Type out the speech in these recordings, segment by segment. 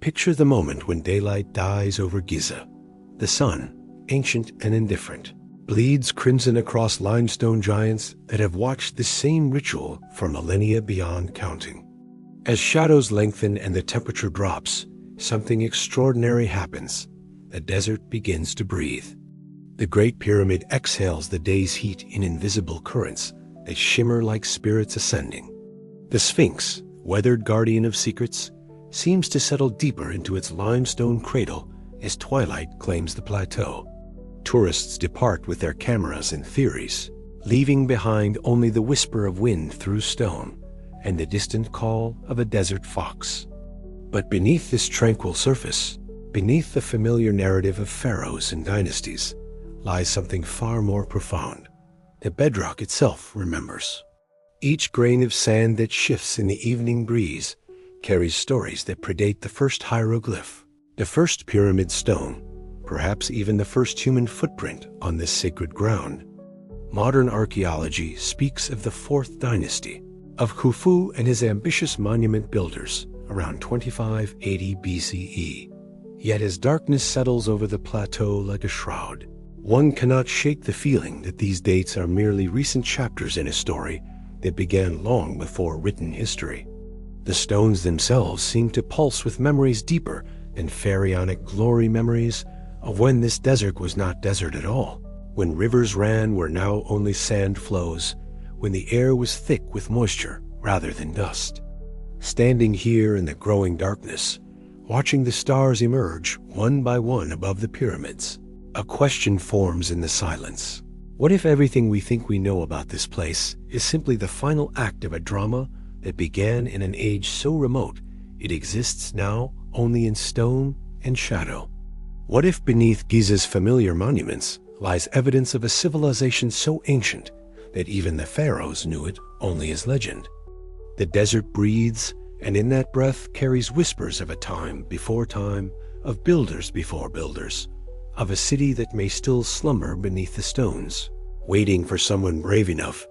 Picture the moment when daylight dies over Giza. The sun, ancient and indifferent, bleeds crimson across limestone giants that have watched the same ritual for millennia beyond counting. As shadows lengthen and the temperature drops, something extraordinary happens. The desert begins to breathe. The Great Pyramid exhales the day's heat in invisible currents that shimmer like spirits ascending. The Sphinx, weathered guardian of secrets, seems to settle deeper into its limestone cradle as twilight claims the plateau. Tourists depart with their cameras and theories, leaving behind only the whisper of wind through stone and the distant call of a desert fox. But beneath this tranquil surface, beneath the familiar narrative of pharaohs and dynasties, lies something far more profound. The bedrock itself remembers. Each grain of sand that shifts in the evening breeze carries stories that predate the first hieroglyph, the first pyramid stone, perhaps even the first human footprint on this sacred ground. Modern archaeology speaks of the fourth dynasty, of Khufu and his ambitious monument builders around 2580 BCE. Yet as darkness settles over the plateau like a shroud, one cannot shake the feeling that these dates are merely recent chapters in a story that began long before written history. The stones themselves seem to pulse with memories deeper than pharaonic glory memories of when this desert was not desert at all, when rivers ran where now only sand flows, when the air was thick with moisture rather than dust. Standing here in the growing darkness, watching the stars emerge one by one above the pyramids, a question forms in the silence. What if everything we think we know about this place is simply the final act of a drama that began in an age so remote it exists now only in stone and shadow? What if beneath Giza's familiar monuments lies evidence of a civilization so ancient that even the pharaohs knew it only as legend? The desert breathes, and in that breath carries whispers of a time before time, of builders before builders, of a city that may still slumber beneath the stones, waiting for someone brave enough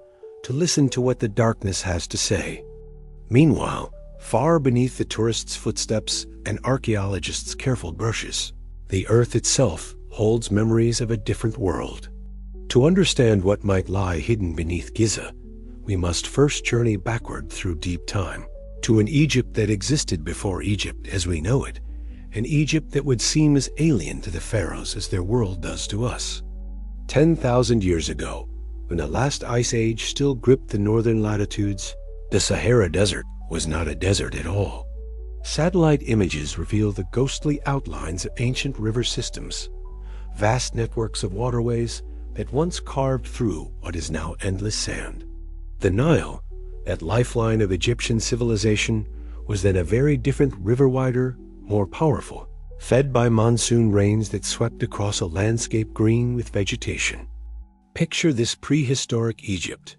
to listen to what the darkness has to say. Meanwhile, far beneath the tourists' footsteps and archaeologists' careful brushes, the earth itself holds memories of a different world. To understand what might lie hidden beneath Giza, we must first journey backward through deep time, to an Egypt that existed before Egypt as we know it, an Egypt that would seem as alien to the pharaohs as their world does to us. 10,000 years ago, when the last ice age still gripped the northern latitudes, the Sahara Desert was not a desert at all. Satellite images reveal the ghostly outlines of ancient river systems, vast networks of waterways that once carved through what is now endless sand. The Nile, that lifeline of Egyptian civilization, was then a very different river, wider, more powerful, fed by monsoon rains that swept across a landscape green with vegetation. Picture this prehistoric Egypt: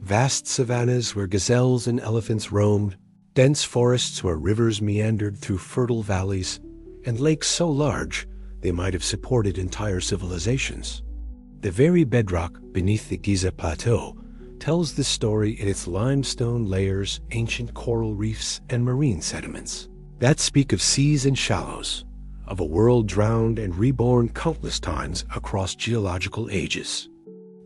vast savannas where gazelles and elephants roamed, dense forests where rivers meandered through fertile valleys, and lakes so large they might have supported entire civilizations. The very bedrock beneath the Giza Plateau tells this story in its limestone layers, ancient coral reefs, and marine sediments that speak of seas and shallows, of a world drowned and reborn countless times across geological ages.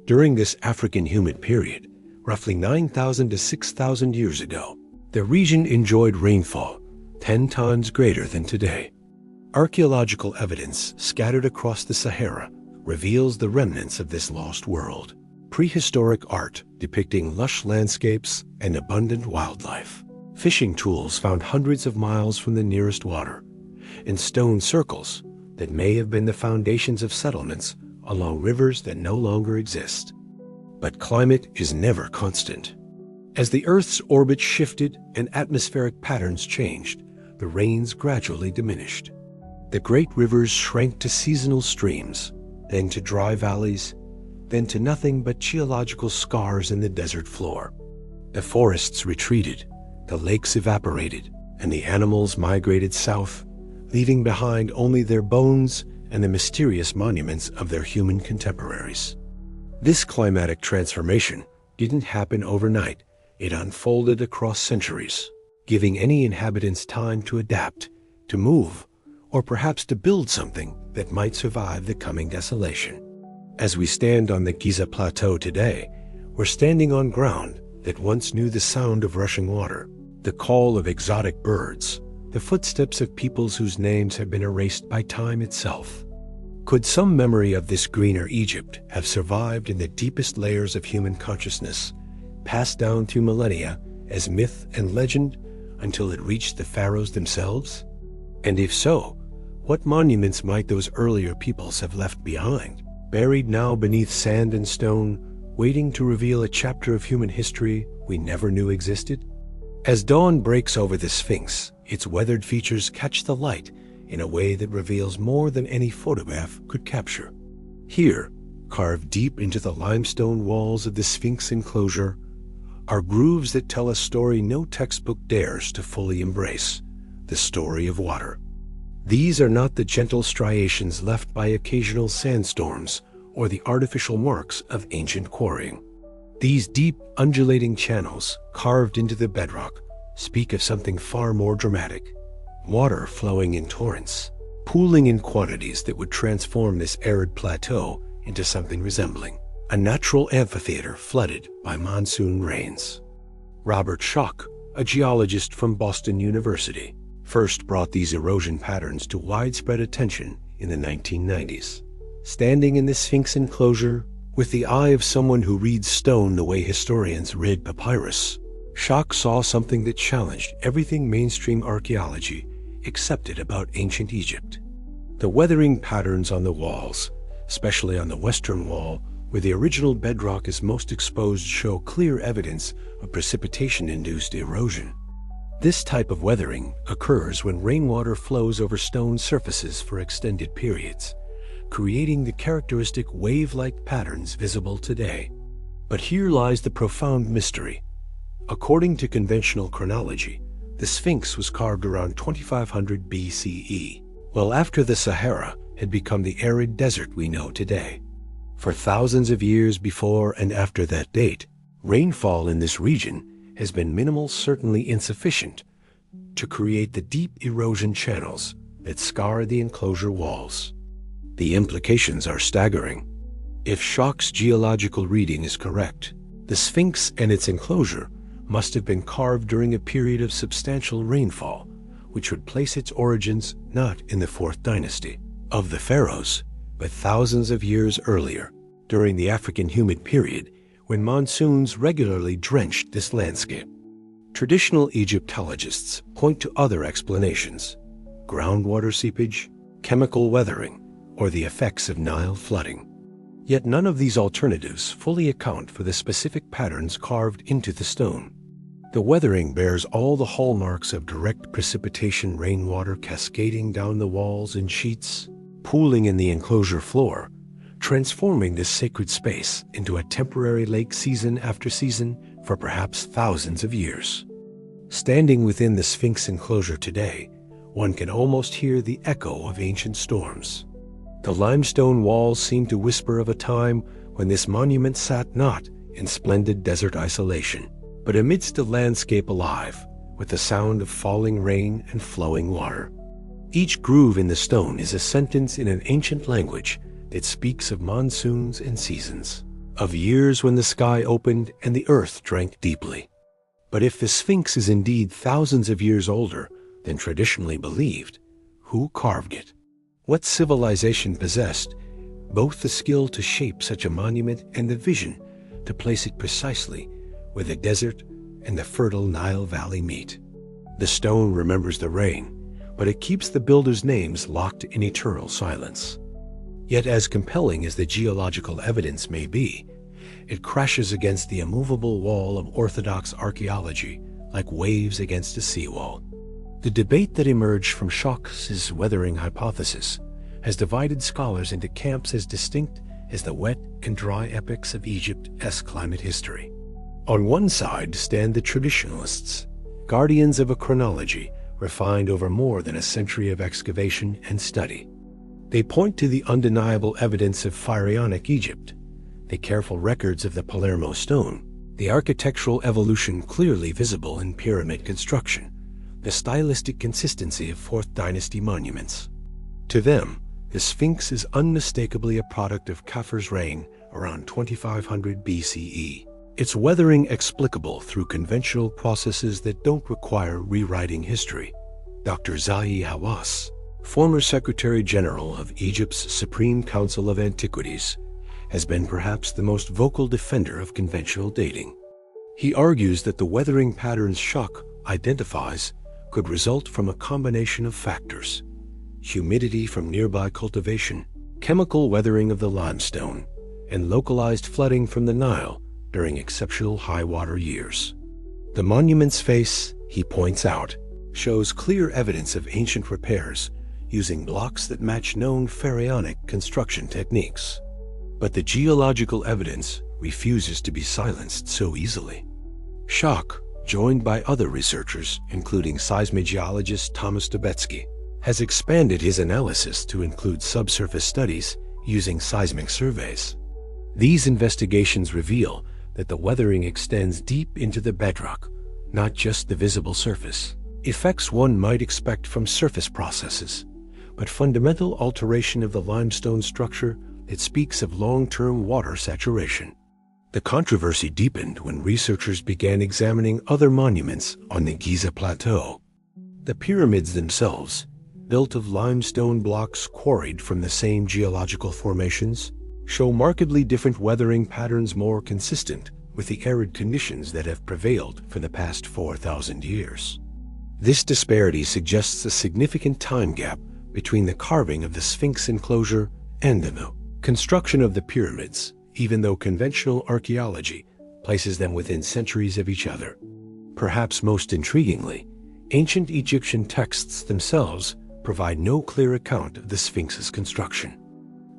During this African humid period, roughly 9,000 to 6,000 years ago, the region enjoyed rainfall 10 times greater than today. Archaeological evidence scattered across the Sahara reveals the remnants of this lost world. Prehistoric art depicting lush landscapes and abundant wildlife. Fishing tools found hundreds of miles from the nearest water, and stone circles that may have been the foundations of settlements along rivers that no longer exist. But climate is never constant. As the Earth's orbit shifted and atmospheric patterns changed, the rains gradually diminished. The great rivers shrank to seasonal streams, then to dry valleys, then to nothing but geological scars in the desert floor. The forests retreated, the lakes evaporated, and the animals migrated south, leaving behind only their bones and the mysterious monuments of their human contemporaries. This climatic transformation didn't happen overnight. It unfolded across centuries, giving any inhabitants time to adapt, to move, or perhaps to build something that might survive the coming desolation. As we stand on the Giza Plateau today, we're standing on ground that once knew the sound of rushing water, the call of exotic birds, the footsteps of peoples whose names have been erased by time itself. Could some memory of this greener Egypt have survived in the deepest layers of human consciousness, passed down through millennia as myth and legend until it reached the pharaohs themselves? And if so, what monuments might those earlier peoples have left behind, buried now beneath sand and stone, waiting to reveal a chapter of human history we never knew existed? As dawn breaks over the Sphinx, its weathered features catch the light in a way that reveals more than any photograph could capture. Here, carved deep into the limestone walls of the Sphinx enclosure, are grooves that tell a story no textbook dares to fully embrace, the story of water. These are not the gentle striations left by occasional sandstorms or the artificial marks of ancient quarrying. These deep, undulating channels, carved into the bedrock, speak of something far more dramatic. Water flowing in torrents, pooling in quantities that would transform this arid plateau into something resembling a natural amphitheater flooded by monsoon rains. Robert Schoch, a geologist from Boston University, first brought these erosion patterns to widespread attention in the 1990s. Standing in the Sphinx enclosure, with the eye of someone who reads stone the way historians read papyrus, Schoch saw something that challenged everything mainstream archaeology accepted about ancient Egypt. The weathering patterns on the walls, especially on the western wall, where the original bedrock is most exposed, show clear evidence of precipitation-induced erosion. This type of weathering occurs when rainwater flows over stone surfaces for extended periods, creating the characteristic wave-like patterns visible today. But here lies the profound mystery. According to conventional chronology, the Sphinx was carved around 2500 BCE, well after the Sahara had become the arid desert we know today. For thousands of years before and after that date, rainfall in this region has been minimal, certainly insufficient, to create the deep erosion channels that scar the enclosure walls. The implications are staggering. If Schoch's geological reading is correct, the Sphinx and its enclosure must have been carved during a period of substantial rainfall, which would place its origins not in the 4th dynasty of the Pharaohs, but thousands of years earlier, during the African humid period, when monsoons regularly drenched this landscape. Traditional Egyptologists point to other explanations: groundwater seepage, chemical weathering, or the effects of Nile flooding. Yet none of these alternatives fully account for the specific patterns carved into the stone. The weathering bears all the hallmarks of direct precipitation, rainwater cascading down the walls in sheets, pooling in the enclosure floor, transforming this sacred space into a temporary lake season after season for perhaps thousands of years. Standing within the Sphinx enclosure today, one can almost hear the echo of ancient storms. The limestone walls seem to whisper of a time when this monument sat not in splendid desert isolation, but amidst a landscape alive with the sound of falling rain and flowing water. Each groove in the stone is a sentence in an ancient language that speaks of monsoons and seasons, of years when the sky opened and the earth drank deeply. But if the Sphinx is indeed thousands of years older than traditionally believed, who carved it? What civilization possessed both the skill to shape such a monument and the vision to place it precisely where the desert and the fertile Nile Valley meet? The stone remembers the rain, but it keeps the builders' names locked in eternal silence. Yet as compelling as the geological evidence may be, it crashes against the immovable wall of orthodox archaeology like waves against a seawall. The debate that emerged from Schoch's weathering hypothesis has divided scholars into camps as distinct as the wet and dry epochs of Egypt's climate history. On one side stand the traditionalists, guardians of a chronology refined over more than a century of excavation and study. They point to the undeniable evidence of Pharaonic Egypt, the careful records of the Palermo stone, the architectural evolution clearly visible in pyramid construction, the stylistic consistency of 4th Dynasty monuments. To them, the Sphinx is unmistakably a product of Khafar's reign around 2500 BCE. Its weathering explicable through conventional processes that don't require rewriting history. Dr. Zahi Hawass, former Secretary General of Egypt's Supreme Council of Antiquities, has been perhaps the most vocal defender of conventional dating. He argues that the weathering patterns Shak identifies could result from a combination of factors: humidity from nearby cultivation, chemical weathering of the limestone, and localized flooding from the Nile during exceptional high water years. The monument's face, he points out, shows clear evidence of ancient repairs using blocks that match known pharaonic construction techniques. But the geological evidence refuses to be silenced so easily. Shak, joined by other researchers, including seismogeologist Thomas Dubetsky, has expanded his analysis to include subsurface studies using seismic surveys. These investigations reveal that the weathering extends deep into the bedrock, not just the visible surface. Effects one might expect from surface processes, but fundamental alteration of the limestone structure that speaks of long-term water saturation. The controversy deepened when researchers began examining other monuments on the Giza Plateau. The pyramids themselves, built of limestone blocks quarried from the same geological formations, show markedly different weathering patterns more consistent with the arid conditions that have prevailed for the past 4,000 years. This disparity suggests a significant time gap between the carving of the Sphinx enclosure and the construction of the pyramids, even though conventional archaeology places them within centuries of each other. Perhaps most intriguingly, ancient Egyptian texts themselves provide no clear account of the Sphinx's construction.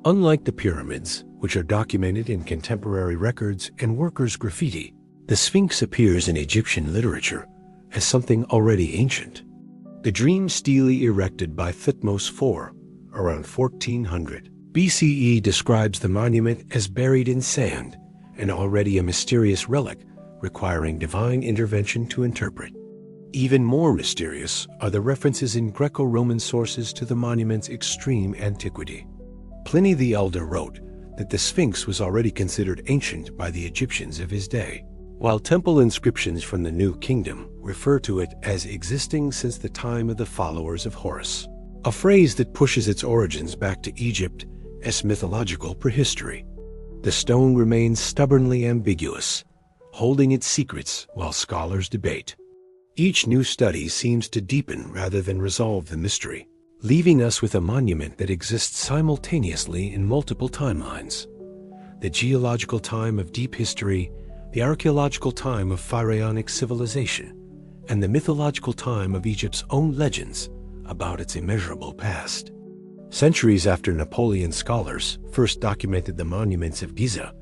Unlike the pyramids, which are documented in contemporary records and workers' graffiti, the Sphinx appears in Egyptian literature as something already ancient. The dream stele erected by Thutmose IV around 1400 BCE describes the monument as buried in sand and already a mysterious relic requiring divine intervention to interpret. Even more mysterious are the references in Greco-Roman sources to the monument's extreme antiquity. Pliny the Elder wrote that the Sphinx was already considered ancient by the Egyptians of his day, while temple inscriptions from the New Kingdom refer to it as existing since the time of the followers of Horus, a phrase that pushes its origins back to Egypt as mythological prehistory. The stone remains stubbornly ambiguous, holding its secrets while scholars debate. Each new study seems to deepen rather than resolve the mystery, leaving us with a monument that exists simultaneously in multiple timelines: the geological time of deep history, the archaeological time of pharaonic civilization, and the mythological time of Egypt's own legends about its immeasurable past. Centuries after Napoleon scholars first documented the monuments of Giza,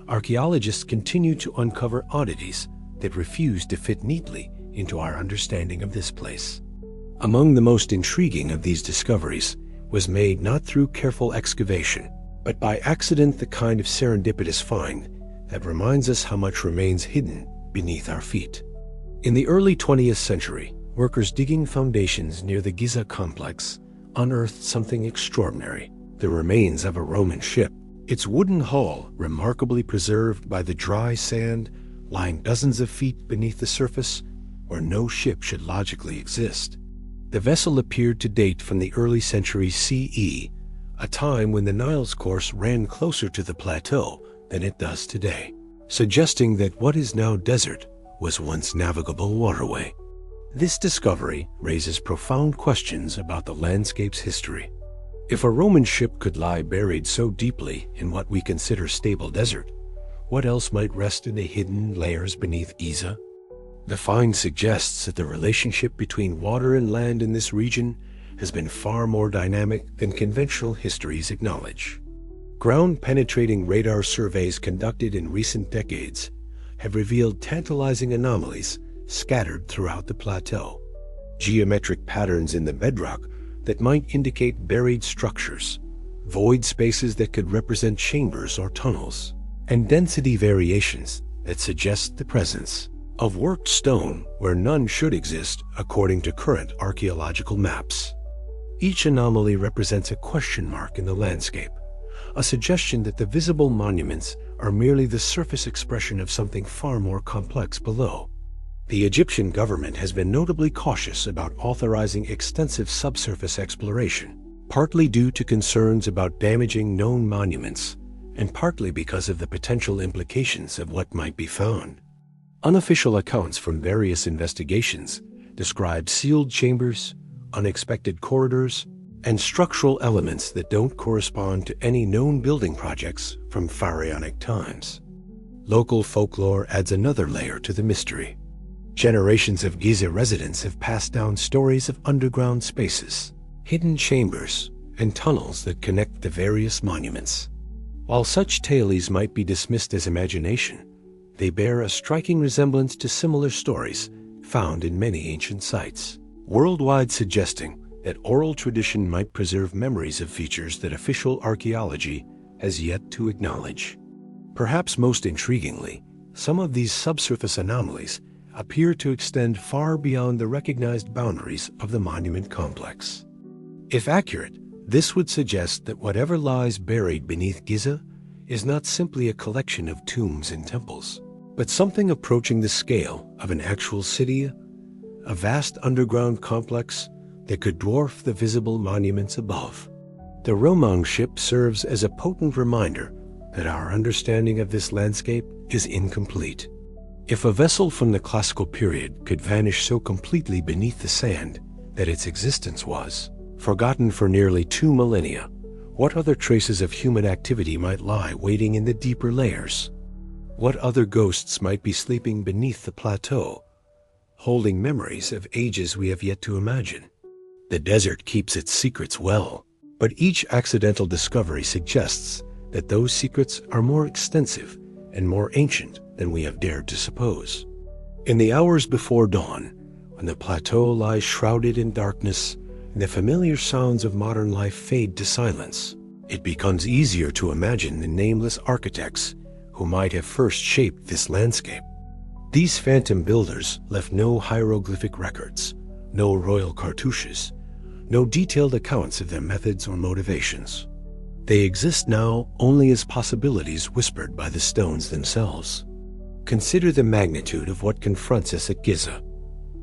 archaeologists continue to uncover oddities that refuse to fit neatly into our understanding of this place. Among the most intriguing of these discoveries was made not through careful excavation, but by accident, the kind of serendipitous find that reminds us how much remains hidden beneath our feet. In the early 20th century, workers digging foundations near the Giza complex unearthed something extraordinary: the remains of a Roman ship, its wooden hull remarkably preserved by the dry sand lying dozens of feet beneath the surface where no ship should logically exist. The vessel appeared to date from the early centuries CE, a time when the Nile's course ran closer to the plateau than it does today, suggesting that what is now desert was once navigable waterway. This discovery raises profound questions about the landscape's history. If a Roman ship could lie buried so deeply in what we consider stable desert, what else might rest in the hidden layers beneath Giza? The find suggests that the relationship between water and land in this region has been far more dynamic than conventional histories acknowledge. Ground-penetrating radar surveys conducted in recent decades have revealed tantalizing anomalies scattered throughout the plateau. Geometric patterns in the bedrock that might indicate buried structures, void spaces that could represent chambers or tunnels, and density variations that suggest the presence of worked stone where none should exist according to current archaeological maps. Each anomaly represents a question mark in the landscape, a suggestion that the visible monuments are merely the surface expression of something far more complex below. The Egyptian government has been notably cautious about authorizing extensive subsurface exploration, partly due to concerns about damaging known monuments, and partly because of the potential implications of what might be found. Unofficial accounts from various investigations describe sealed chambers, unexpected corridors, and structural elements that don't correspond to any known building projects from pharaonic times. Local folklore adds another layer to the mystery. Generations of Giza residents have passed down stories of underground spaces, hidden chambers, and tunnels that connect the various monuments. While such tales might be dismissed as imagination, they bear a striking resemblance to similar stories found in many ancient sites, worldwide, suggesting that oral tradition might preserve memories of features that official archaeology has yet to acknowledge. Perhaps most intriguingly, some of these subsurface anomalies appear to extend far beyond the recognized boundaries of the monument complex. If accurate, this would suggest that whatever lies buried beneath Giza is not simply a collection of tombs and temples, but something approaching the scale of an actual city, a vast underground complex that could dwarf the visible monuments above. The Romang ship serves as a potent reminder that our understanding of this landscape is incomplete. If a vessel from the classical period could vanish so completely beneath the sand that its existence was forgotten for nearly 2 millennia, what other traces of human activity might lie waiting in the deeper layers? What other ghosts might be sleeping beneath the plateau, holding memories of ages we have yet to imagine? The desert keeps its secrets well, but each accidental discovery suggests that those secrets are more extensive and more ancient than we have dared to suppose. In the hours before dawn, when the plateau lies shrouded in darkness and the familiar sounds of modern life fade to silence, it becomes easier to imagine the nameless architects who might have first shaped this landscape. These phantom builders left no hieroglyphic records, no royal cartouches, no detailed accounts of their methods or motivations. They exist now only as possibilities whispered by the stones themselves. Consider the magnitude of what confronts us at Giza.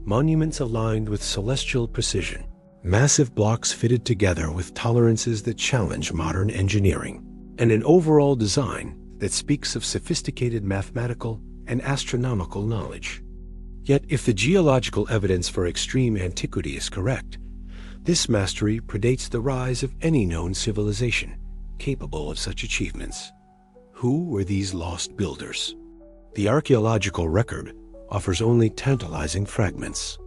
Monuments aligned with celestial precision, massive blocks fitted together with tolerances that challenge modern engineering, and an overall design that speaks of sophisticated mathematical and astronomical knowledge. Yet, if the geological evidence for extreme antiquity is correct, this mastery predates the rise of any known civilization capable of such achievements. Who were these lost builders? The archaeological record offers only tantalizing fragments.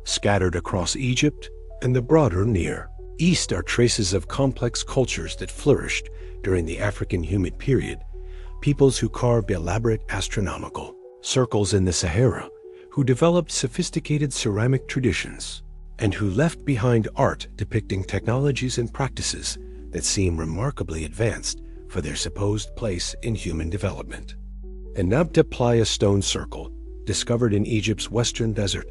Scattered across Egypt and the broader Near East are traces of complex cultures that flourished during the African humid period, peoples who carved elaborate astronomical circles in the Sahara, who developed sophisticated ceramic traditions, and who left behind art depicting technologies and practices that seem remarkably advanced for their supposed place in human development. The Nabta Playa stone circle, discovered in Egypt's western desert,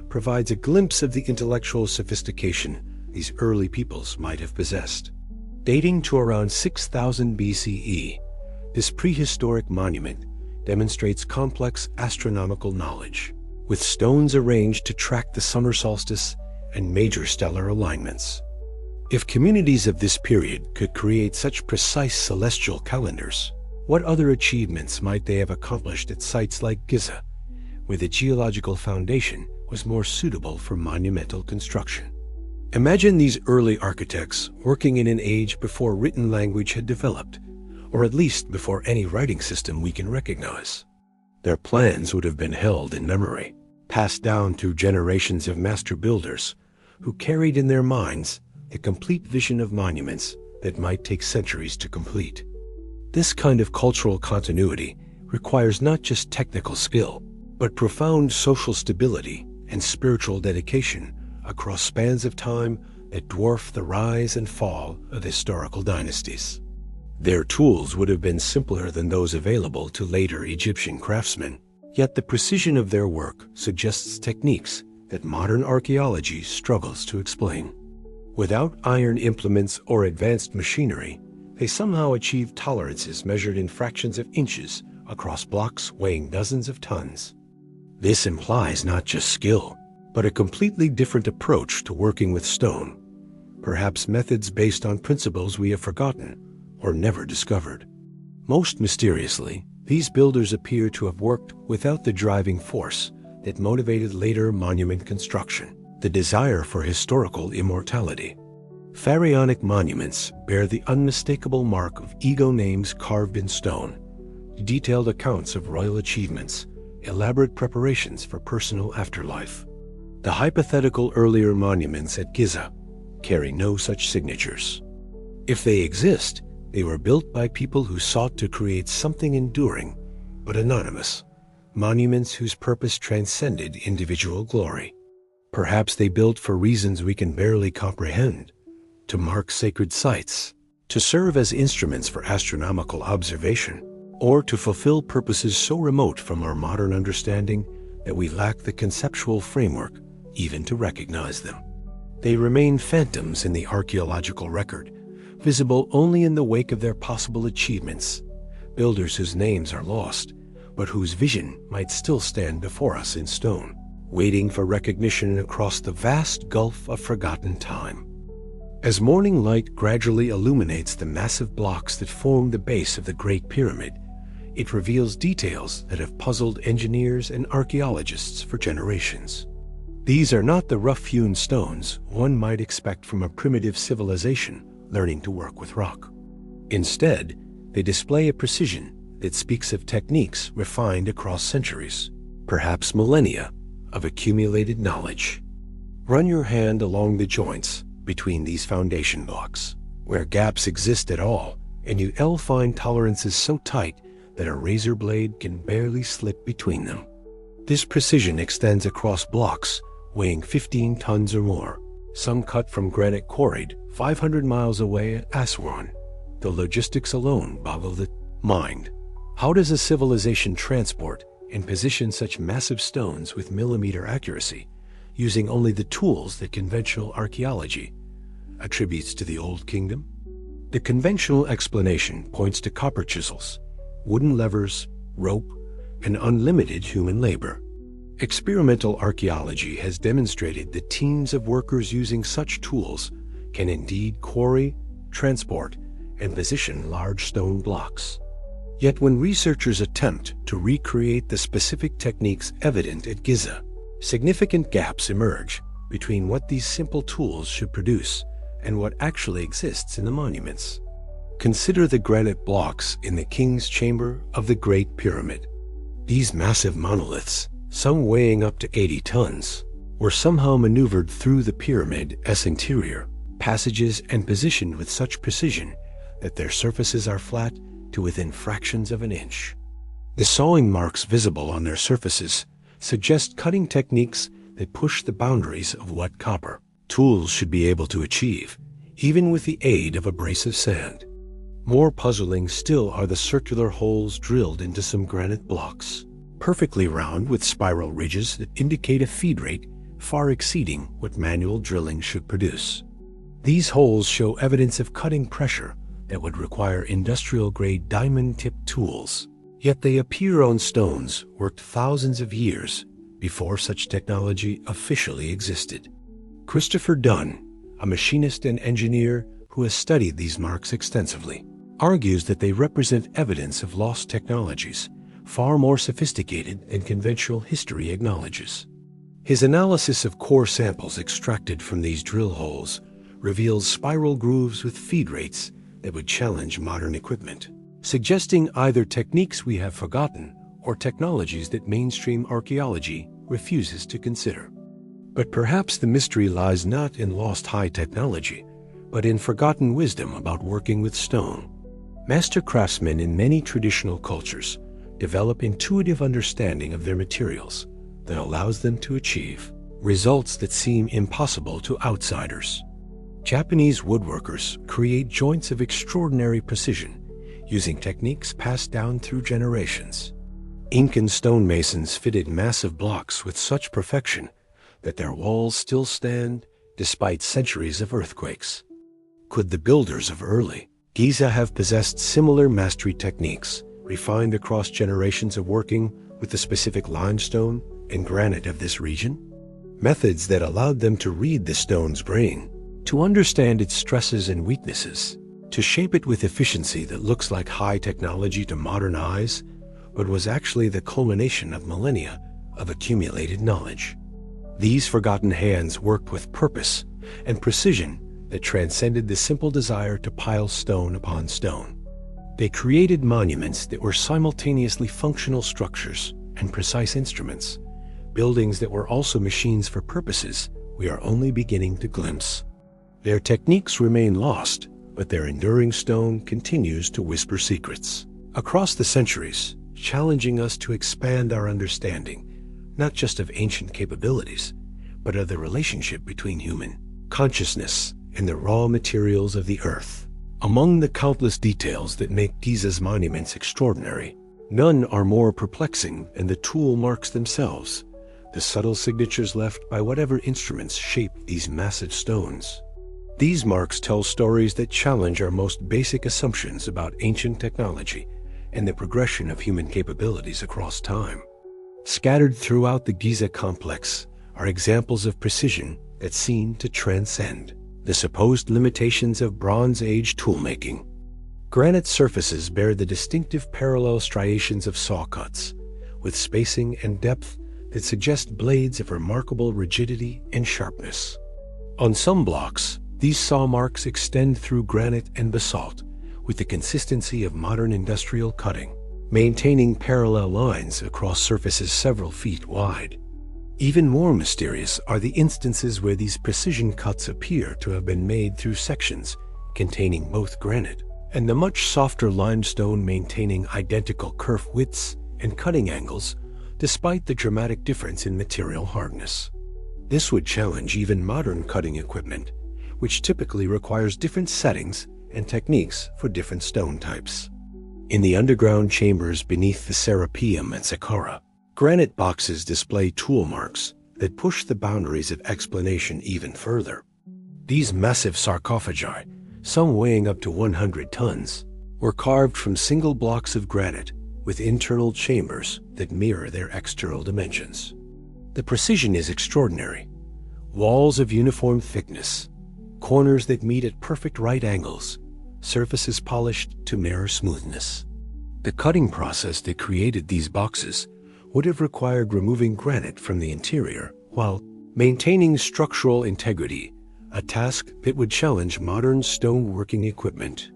provides a glimpse of the intellectual sophistication these early peoples might have possessed. Dating to around 6000 BCE, this prehistoric monument demonstrates complex astronomical knowledge, with stones arranged to track the summer solstice and major stellar alignments. If communities of this period could create such precise celestial calendars, what other achievements might they have accomplished at sites like Giza, where the geological foundation was more suitable for monumental construction? Imagine these early architects working in an age before written language had developed, or at least before any writing system we can recognize. Their plans would have been held in memory, passed down through generations of master builders who carried in their minds a complete vision of monuments that might take centuries to complete. This kind of cultural continuity requires not just technical skill, but profound social stability and spiritual dedication across spans of time that dwarf the rise and fall of historical dynasties. Their tools would have been simpler than those available to later Egyptian craftsmen, Yet the precision of their work suggests techniques that modern archaeology struggles to explain. Without iron implements or advanced machinery, they somehow achieve tolerances measured in fractions of inches across blocks weighing dozens of tons. This implies not just skill, but a completely different approach to working with stone, perhaps methods based on principles we have forgotten or never discovered. Most mysteriously, these builders appear to have worked without the driving force that motivated later monument construction, the desire for historical immortality. Pharaonic monuments bear the unmistakable mark of ego names carved in stone, detailed accounts of royal achievements, elaborate preparations for personal afterlife. The hypothetical earlier monuments at Giza carry no such signatures. If they exist, they were built by people who sought to create something enduring but anonymous, monuments whose purpose transcended individual glory. Perhaps they built for reasons we can barely comprehend, to mark sacred sites, to serve as instruments for astronomical observation, or to fulfill purposes so remote from our modern understanding that we lack the conceptual framework even to recognize them. They remain phantoms in the archaeological record, visible only in the wake of their possible achievements, builders whose names are lost, but whose vision might still stand before us in stone, waiting for recognition across the vast gulf of forgotten time. As morning light gradually illuminates the massive blocks that form the base of the Great Pyramid, it reveals details that have puzzled engineers and archaeologists for generations. These are not the rough-hewn stones one might expect from a primitive civilization learning to work with rock. Instead, they display a precision that speaks of techniques refined across centuries, perhaps millennia, of accumulated knowledge. Run your hand along the joints between these foundation blocks, where gaps exist at all, and you'll find tolerances so tight that a razor blade can barely slip between them. This precision extends across blocks weighing 15 tons or more, some cut from granite quarried 500 miles away at Aswan. The logistics alone boggle the mind. How does a civilization transport and position such massive stones with millimeter accuracy, using only the tools that conventional archaeology attributes to the Old Kingdom? The conventional explanation points to copper chisels, wooden levers, rope, and unlimited human labor. Experimental archaeology has demonstrated that teams of workers using such tools can indeed quarry, transport, and position large stone blocks. Yet when researchers attempt to recreate the specific techniques evident at Giza, significant gaps emerge between what these simple tools should produce and what actually exists in the monuments. Consider the granite blocks in the King's Chamber of the Great Pyramid. These massive monoliths, some weighing up to 80 tons, were somehow maneuvered through the pyramid's interior, passages, and positioned with such precision that their surfaces are flat to within fractions of an inch. The sawing marks visible on their surfaces suggest cutting techniques that push the boundaries of what copper tools should be able to achieve, even with the aid of abrasive sand. More puzzling still are the circular holes drilled into some granite blocks, perfectly round with spiral ridges that indicate a feed rate far exceeding what manual drilling should produce. These holes show evidence of cutting pressure that would require industrial-grade diamond-tipped tools, yet they appear on stones worked thousands of years before such technology officially existed. Christopher Dunn, a machinist and engineer who has studied these marks extensively, argues that they represent evidence of lost technologies, far more sophisticated than conventional history acknowledges. His analysis of core samples extracted from these drill holes reveals spiral grooves with feed rates that would challenge modern equipment, suggesting either techniques we have forgotten or technologies that mainstream archaeology refuses to consider. But perhaps the mystery lies not in lost high technology, but in forgotten wisdom about working with stone. Master craftsmen in many traditional cultures develop intuitive understanding of their materials that allows them to achieve results that seem impossible to outsiders. Japanese woodworkers create joints of extraordinary precision using techniques passed down through generations. Incan stonemasons fitted massive blocks with such perfection that their walls still stand despite centuries of earthquakes. Could the builders of early Giza have possessed similar mastery techniques, refined across generations of working with the specific limestone and granite of this region? Methods that allowed them to read the stone's brain, to understand its stresses and weaknesses, to shape it with efficiency that looks like high technology to modern eyes, but was actually the culmination of millennia of accumulated knowledge. These forgotten hands worked with purpose and precision that transcended the simple desire to pile stone upon stone. They created monuments that were simultaneously functional structures and precise instruments, buildings that were also machines for purposes we are only beginning to glimpse. Their techniques remain lost, but their enduring stone continues to whisper secrets across the centuries, challenging us to expand our understanding, not just of ancient capabilities, but of the relationship between human consciousness and the raw materials of the earth. Among the countless details that make Giza's monuments extraordinary, none are more perplexing than the tool marks themselves, the subtle signatures left by whatever instruments shaped these massive stones. These marks tell stories that challenge our most basic assumptions about ancient technology and the progression of human capabilities across time. Scattered throughout the Giza complex are examples of precision that seem to transcend the supposed limitations of Bronze Age toolmaking. Granite surfaces bear the distinctive parallel striations of saw cuts, with spacing and depth that suggest blades of remarkable rigidity and sharpness. On some blocks, these saw marks extend through granite and basalt with the consistency of modern industrial cutting, maintaining parallel lines across surfaces several feet wide. Even more mysterious are the instances where these precision cuts appear to have been made through sections containing both granite and the much softer limestone, maintaining identical kerf widths and cutting angles despite the dramatic difference in material hardness. This would challenge even modern cutting equipment, which typically requires different settings and techniques for different stone types. In the underground chambers beneath the Serapeum and Saqqara, granite boxes display tool marks that push the boundaries of explanation even further. These massive sarcophagi, some weighing up to 100 tons, were carved from single blocks of granite with internal chambers that mirror their external dimensions. The precision is extraordinary. Walls of uniform thickness, corners that meet at perfect right angles, surfaces polished to mirror smoothness. The cutting process that created these boxes would have required removing granite from the interior while maintaining structural integrity, a task that would challenge modern stoneworking equipment.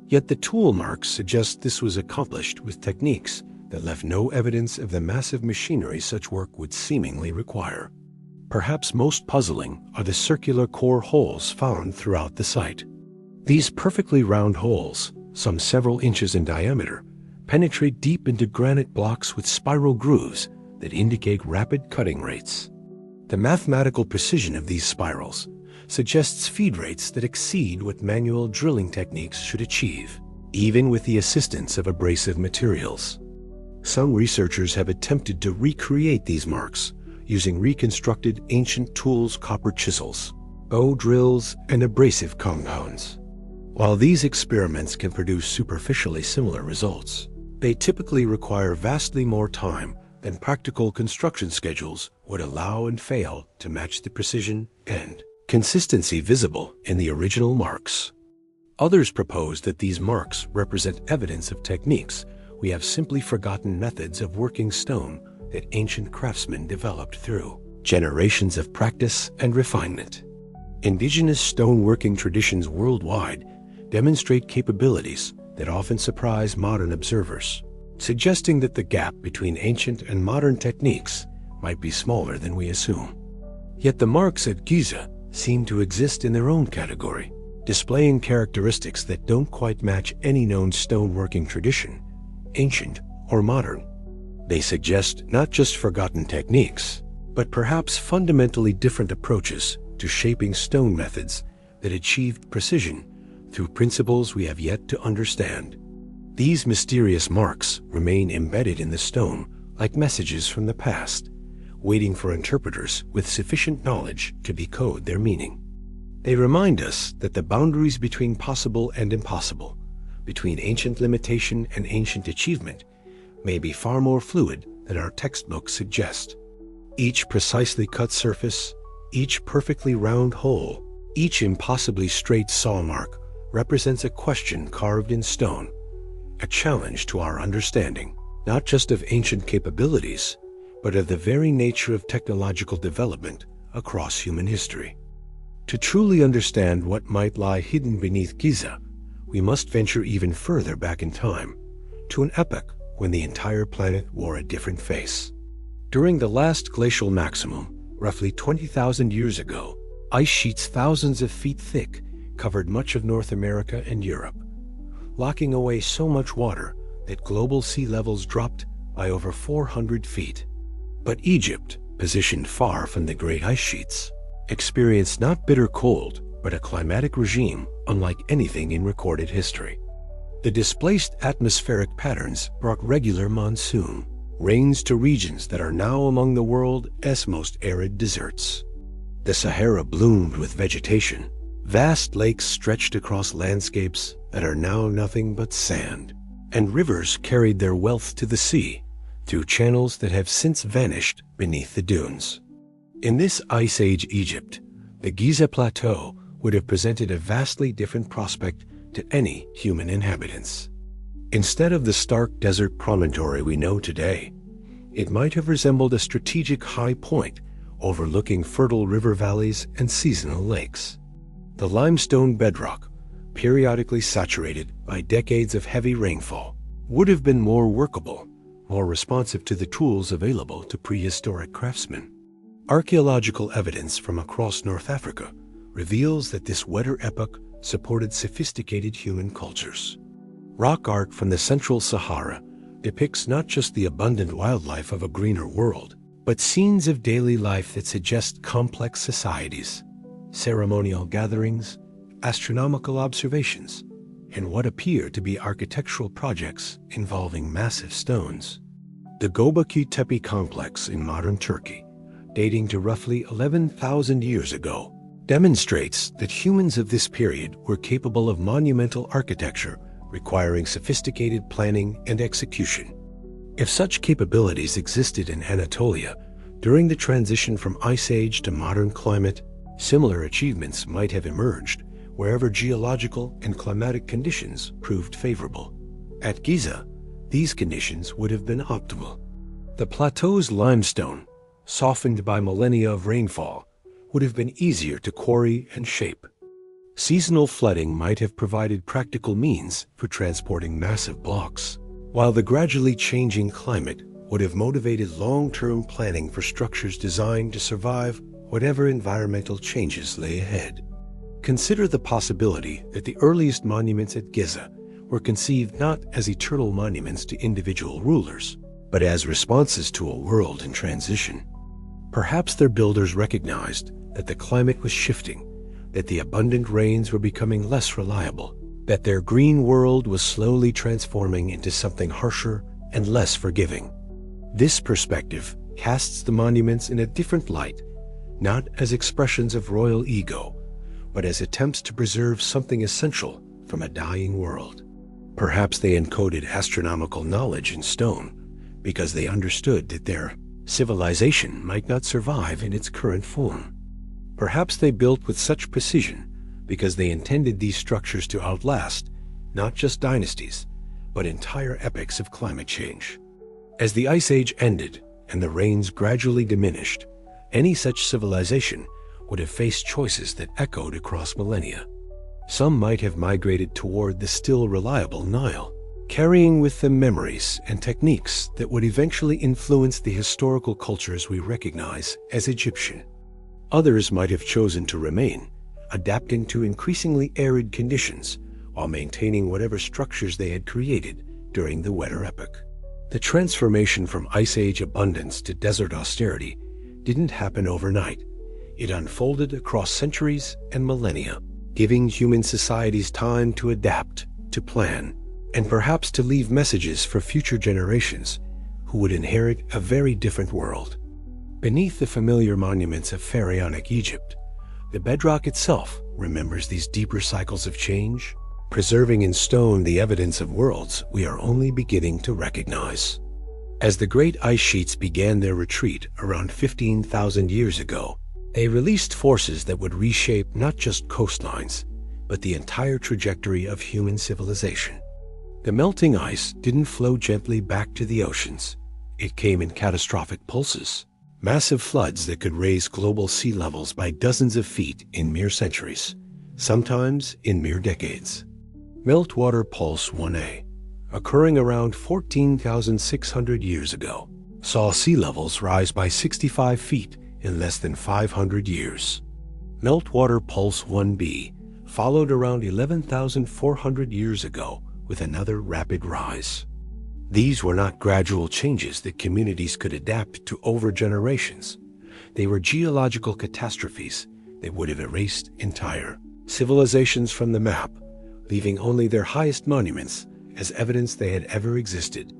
Yet the tool marks suggest this was accomplished with techniques that left no evidence of the massive machinery such work would seemingly require. Perhaps most puzzling are the circular core holes found throughout the site. These perfectly round holes, some several inches in diameter, penetrate deep into granite blocks with spiral grooves that indicate rapid cutting rates. The mathematical precision of these spirals suggests feed rates that exceed what manual drilling techniques should achieve, even with the assistance of abrasive materials. Some researchers have attempted to recreate these marks using reconstructed ancient tools, copper chisels, bow drills, and abrasive compounds. While these experiments can produce superficially similar results, they typically require vastly more time than practical construction schedules would allow and fail to match the precision and consistency visible in the original marks. Others propose that these marks represent evidence of techniques we have simply forgotten, methods of working stone that ancient craftsmen developed through generations of practice and refinement. Indigenous stoneworking traditions worldwide demonstrate capabilities that often surprise modern observers, suggesting that the gap between ancient and modern techniques might be smaller than we assume. Yet the marks at Giza seem to exist in their own category, displaying characteristics that don't quite match any known stoneworking tradition, ancient or modern. They suggest not just forgotten techniques, but perhaps fundamentally different approaches to shaping stone methods that achieved precision through principles we have yet to understand. These mysterious marks remain embedded in the stone like messages from the past, waiting for interpreters with sufficient knowledge to decode their meaning. They remind us that the boundaries between possible and impossible, between ancient limitation and ancient achievement, may be far more fluid than our textbooks suggest. Each precisely cut surface, each perfectly round hole, each impossibly straight saw mark represents a question carved in stone, a challenge to our understanding, not just of ancient capabilities, but of the very nature of technological development across human history. To truly understand what might lie hidden beneath Giza, we must venture even further back in time, to an epoch when the entire planet wore a different face. During the last glacial maximum, roughly 20,000 years ago, ice sheets thousands of feet thick covered much of North America and Europe, locking away so much water that global sea levels dropped by over 400 feet. But Egypt, positioned far from the great ice sheets, experienced not bitter cold, but a climatic regime unlike anything in recorded history. The displaced atmospheric patterns brought regular monsoon rains to regions that are now among the world's most arid deserts. The Sahara bloomed with vegetation. Vast lakes stretched across landscapes that are now nothing but sand, and rivers carried their wealth to the sea through channels that have since vanished beneath the dunes. In this Ice Age Egypt, the Giza Plateau would have presented a vastly different prospect to any human inhabitants. Instead of the stark desert promontory we know today, it might have resembled a strategic high point overlooking fertile river valleys and seasonal lakes. The limestone bedrock, periodically saturated by decades of heavy rainfall, would have been more workable, more responsive to the tools available to prehistoric craftsmen. Archaeological evidence from across North Africa reveals that this wetter epoch supported sophisticated human cultures. Rock art from the Central Sahara depicts not just the abundant wildlife of a greener world, but scenes of daily life that suggest complex societies, ceremonial gatherings, astronomical observations, and what appear to be architectural projects involving massive stones. The Göbekli Tepe complex in modern Turkey, dating to roughly 11,000 years ago, demonstrates that humans of this period were capable of monumental architecture requiring sophisticated planning and execution. If such capabilities existed in Anatolia during the transition from Ice Age to modern climate, similar achievements might have emerged wherever geological and climatic conditions proved favorable. At Giza, these conditions would have been optimal. The plateau's limestone, softened by millennia of rainfall, would have been easier to quarry and shape. Seasonal flooding might have provided practical means for transporting massive blocks, while the gradually changing climate would have motivated long-term planning for structures designed to survive whatever environmental changes lay ahead. Consider the possibility that the earliest monuments at Giza were conceived not as eternal monuments to individual rulers, but as responses to a world in transition. Perhaps their builders recognized that the climate was shifting, that the abundant rains were becoming less reliable, that their green world was slowly transforming into something harsher and less forgiving. This perspective casts the monuments in a different light, not as expressions of royal ego, but as attempts to preserve something essential from a dying world. Perhaps they encoded astronomical knowledge in stone because they understood that their civilization might not survive in its current form. Perhaps they built with such precision because they intended these structures to outlast not just dynasties, but entire epochs of climate change. As the Ice Age ended and the rains gradually diminished, any such civilization would have faced choices that echoed across millennia. Some might have migrated toward the still reliable Nile, carrying with them memories and techniques that would eventually influence the historical cultures we recognize as Egyptian. Others might have chosen to remain, adapting to increasingly arid conditions while maintaining whatever structures they had created during the wetter epoch. The transformation from Ice Age abundance to desert austerity didn't happen overnight. It unfolded across centuries and millennia, giving human societies time to adapt, to plan, and perhaps to leave messages for future generations who who would inherit a very different world. Beneath the familiar monuments of pharaonic Egypt, the bedrock itself remembers these deeper cycles of change, preserving in stone the evidence of worlds we are only beginning to recognize. As the great ice sheets began their retreat around 15,000 years ago, they released forces that would reshape not just coastlines, but the entire trajectory of human civilization. The melting ice didn't flow gently back to the oceans. It came in catastrophic pulses, massive floods that could raise global sea levels by dozens of feet in mere centuries, sometimes in mere decades. Meltwater Pulse 1A, occurring around 14,600 years ago, saw sea levels rise by 65 feet in less than 500 years. Meltwater Pulse 1B followed around 11,400 years ago with another rapid rise. These were not gradual changes that communities could adapt to over generations. They were geological catastrophes that would have erased entire civilizations from the map, leaving only their highest monuments as evidence they had ever existed.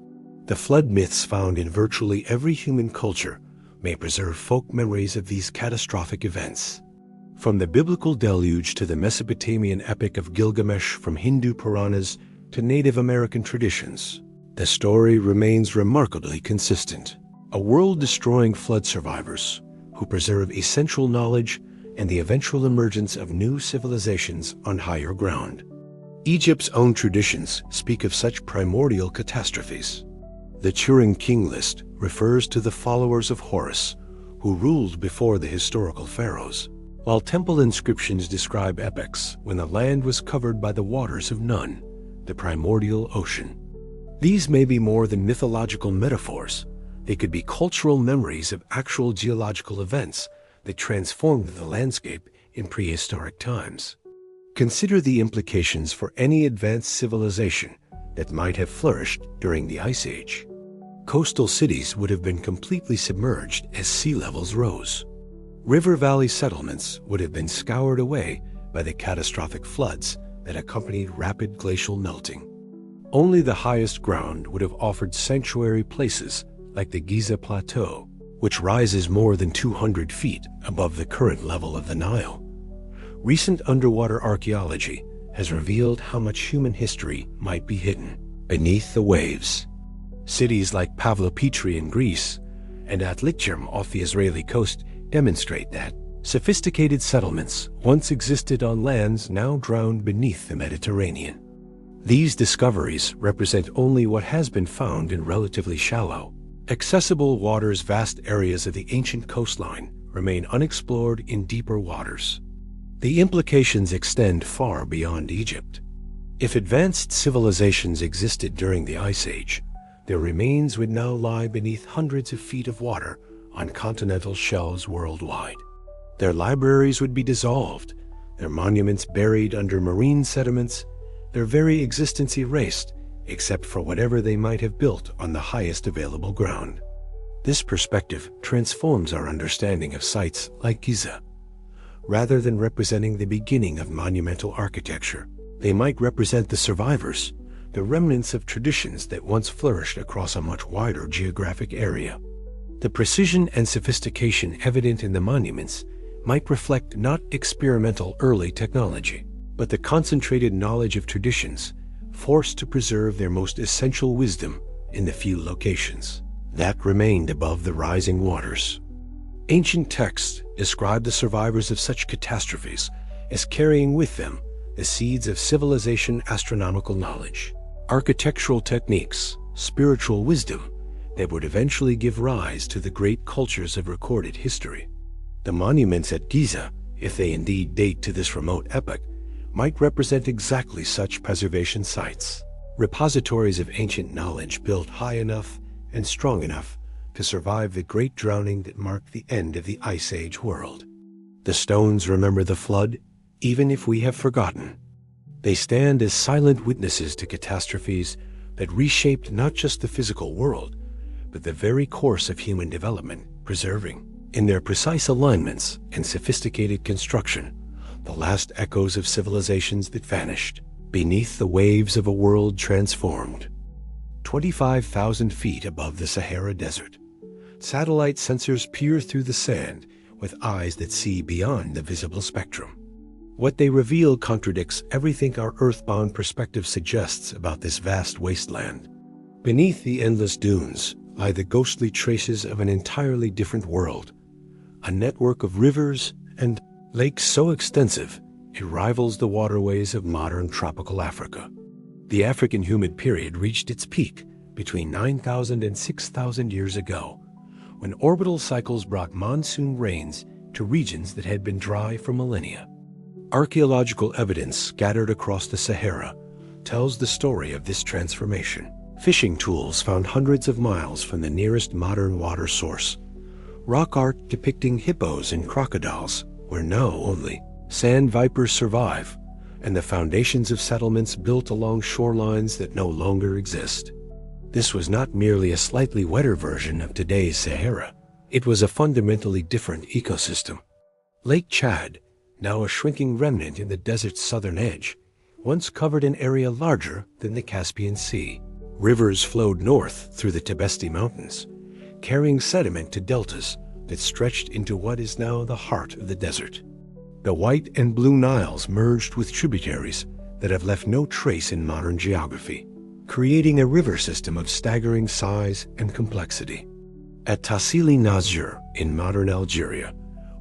The flood myths found in virtually every human culture may preserve folk memories of these catastrophic events. From the biblical deluge to the Mesopotamian epic of Gilgamesh, from Hindu Puranas to Native American traditions, the story remains remarkably consistent. A world-destroying flood survivors who preserve essential knowledge and the eventual emergence of new civilizations on higher ground. Egypt's own traditions speak of such primordial catastrophes. The Turin King list refers to the followers of Horus, who ruled before the historical pharaohs, while temple inscriptions describe epochs when the land was covered by the waters of Nun, the primordial ocean. These may be more than mythological metaphors. They could be cultural memories of actual geological events that transformed the landscape in prehistoric times. Consider the implications for any advanced civilization that might have flourished during the Ice Age. Coastal cities would have been completely submerged as sea levels rose. River valley settlements would have been scoured away by the catastrophic floods that accompanied rapid glacial melting. Only the highest ground would have offered sanctuary places like the Giza Plateau, which rises more than 200 feet above the current level of the Nile. Recent underwater archaeology has revealed how much human history might be hidden beneath the waves. Cities like Pavlopetri in Greece and Atlikcham off the Israeli coast demonstrate that sophisticated settlements once existed on lands now drowned beneath the Mediterranean. These discoveries represent only what has been found in relatively shallow, accessible waters. Vast areas of the ancient coastline remain unexplored in deeper waters. The implications extend far beyond Egypt. If advanced civilizations existed during the Ice Age, their remains would now lie beneath hundreds of feet of water on continental shelves worldwide. Their libraries would be dissolved, their monuments buried under marine sediments, their very existence erased, except for whatever they might have built on the highest available ground. This perspective transforms our understanding of sites like Giza. Rather than representing the beginning of monumental architecture, they might represent the survivors, the remnants of traditions that once flourished across a much wider geographic area. The precision and sophistication evident in the monuments might reflect not experimental early technology, but the concentrated knowledge of traditions forced to preserve their most essential wisdom in the few locations that remained above the rising waters. Ancient texts describe the survivors of such catastrophes as carrying with them the seeds of civilization, astronomical knowledge, architectural techniques, spiritual wisdom that would eventually give rise to the great cultures of recorded history. The monuments at Giza, if they indeed date to this remote epoch, might represent exactly such preservation sites, repositories of ancient knowledge built high enough and strong enough to survive the great drowning that marked the end of the Ice Age world. The stones remember the flood, even if we have forgotten. They stand as silent witnesses to catastrophes that reshaped not just the physical world, but the very course of human development, preserving, in their precise alignments and sophisticated construction, the last echoes of civilizations that vanished beneath the waves of a world transformed. 25,000 feet above the Sahara Desert. Satellite sensors peer through the sand with eyes that see beyond the visible spectrum. What they reveal contradicts everything our earthbound perspective suggests about this vast wasteland. Beneath the endless dunes lie the ghostly traces of an entirely different world, a network of rivers and lakes so extensive it rivals the waterways of modern tropical Africa. The African humid period reached its peak between 9,000 and 6,000 years ago, when orbital cycles brought monsoon rains to regions that had been dry for millennia. Archaeological evidence scattered across the Sahara tells the story of this transformation. Fishing tools found hundreds of miles from the nearest modern water source. Rock art depicting hippos and crocodiles, where now only sand vipers survive, and the foundations of settlements built along shorelines that no longer exist. This was not merely a slightly wetter version of today's Sahara. It was a fundamentally different ecosystem. Lake Chad, now a shrinking remnant in the desert's southern edge, once covered an area larger than the Caspian Sea. Rivers flowed north through the Tibesti Mountains, carrying sediment to deltas that stretched into what is now the heart of the desert. The White and Blue Niles merged with tributaries that have left no trace in modern geography, creating a river system of staggering size and complexity. At Tassili Nasr in modern Algeria,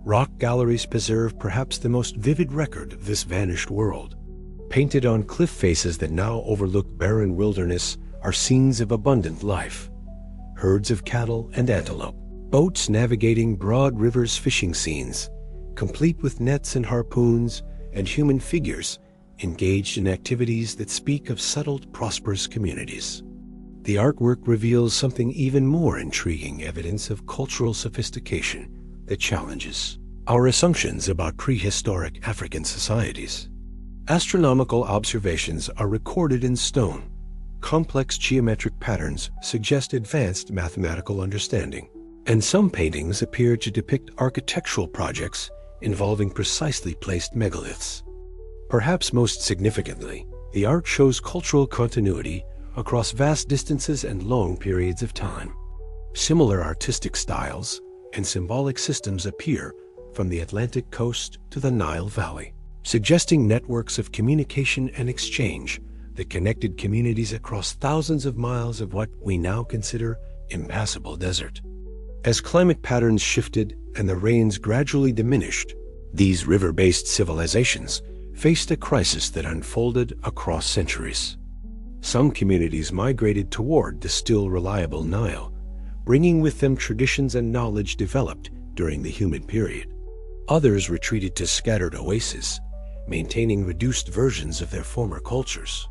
rock galleries preserve perhaps the most vivid record of this vanished world. Painted on cliff faces that now overlook barren wilderness are scenes of abundant life. Herds of cattle and antelope, boats navigating broad rivers, fishing scenes, complete with nets and harpoons, and human figures engaged in activities that speak of settled, prosperous communities. The artwork reveals something even more intriguing, evidence of cultural sophistication that challenges our assumptions about prehistoric African societies. Astronomical observations are recorded in stone. Complex geometric patterns suggest advanced mathematical understanding, and some paintings appear to depict architectural projects involving precisely placed megaliths. Perhaps most significantly, the art shows cultural continuity across vast distances and long periods of time. Similar artistic styles and symbolic systems appear from the Atlantic coast to the Nile Valley, suggesting networks of communication and exchange that connected communities across thousands of miles of what we now consider impassable desert. As climate patterns shifted and the rains gradually diminished, these river-based civilizations faced a crisis that unfolded across centuries. Some communities migrated toward the still reliable Nile, bringing with them traditions and knowledge developed during the humid period. Others retreated to scattered oases, maintaining reduced versions of their former cultures.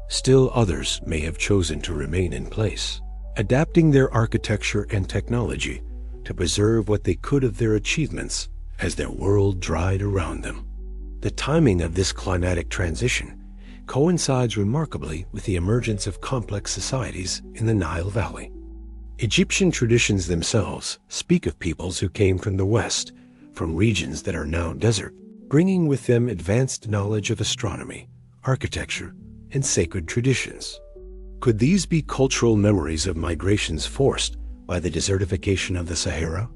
Still others may have chosen to remain in place, adapting their architecture and technology to preserve what they could of their achievements as their world dried around them. The timing of this climatic transition coincides remarkably with the emergence of complex societies in the Nile Valley. Egyptian traditions themselves speak of peoples who came from the west, from regions that are now desert, bringing with them advanced knowledge of astronomy, architecture, and sacred traditions. Could these be cultural memories of migrations forced by the desertification of the Sahara?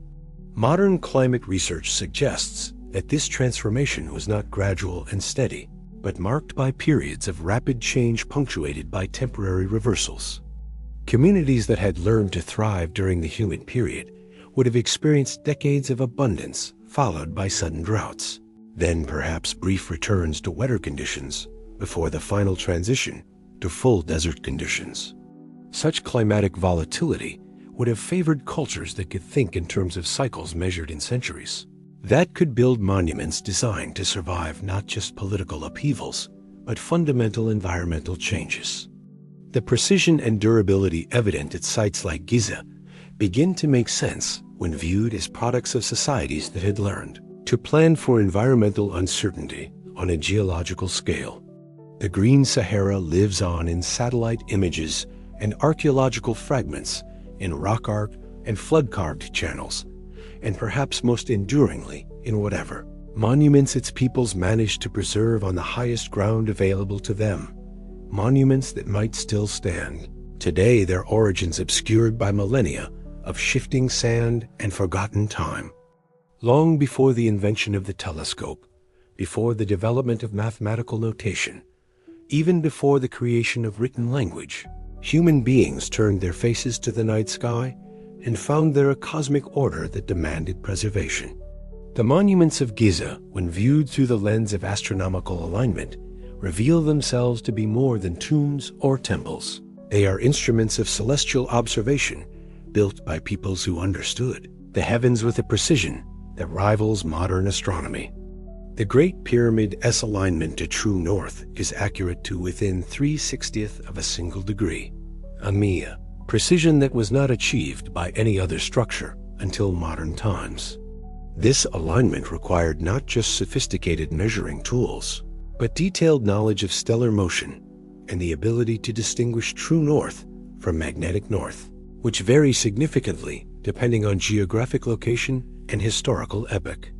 Modern climate research suggests that this transformation was not gradual and steady, but marked by periods of rapid change punctuated by temporary reversals. Communities that had learned to thrive during the humid period would have experienced decades of abundance followed by sudden droughts, then perhaps brief returns to wetter conditions before the final transition to full desert conditions. Such climatic volatility would have favored cultures that could think in terms of cycles measured in centuries, that could build monuments designed to survive not just political upheavals, but fundamental environmental changes. The precision and durability evident at sites like Giza begin to make sense when viewed as products of societies that had learned to plan for environmental uncertainty on a geological scale. The Green Sahara lives on in satellite images and archaeological fragments in rock art and flood-carved channels, and perhaps most enduringly in whatever monuments its peoples managed to preserve on the highest ground available to them, monuments that might still stand today their origins obscured by millennia of shifting sand and forgotten time. Long before the invention of the telescope, before the development of mathematical notation, even before the creation of written language, human beings turned their faces to the night sky and found there a cosmic order that demanded preservation. The monuments of Giza, when viewed through the lens of astronomical alignment, reveal themselves to be more than tombs or temples. They are instruments of celestial observation built by peoples who understood the heavens with a precision that rivals modern astronomy. The Great Pyramid's alignment to true north is accurate to within 3/60th of a single degree, a mere precision that was not achieved by any other structure until modern times. This alignment required not just sophisticated measuring tools, but detailed knowledge of stellar motion and the ability to distinguish true north from magnetic north, which vary significantly depending on geographic location and historical epoch.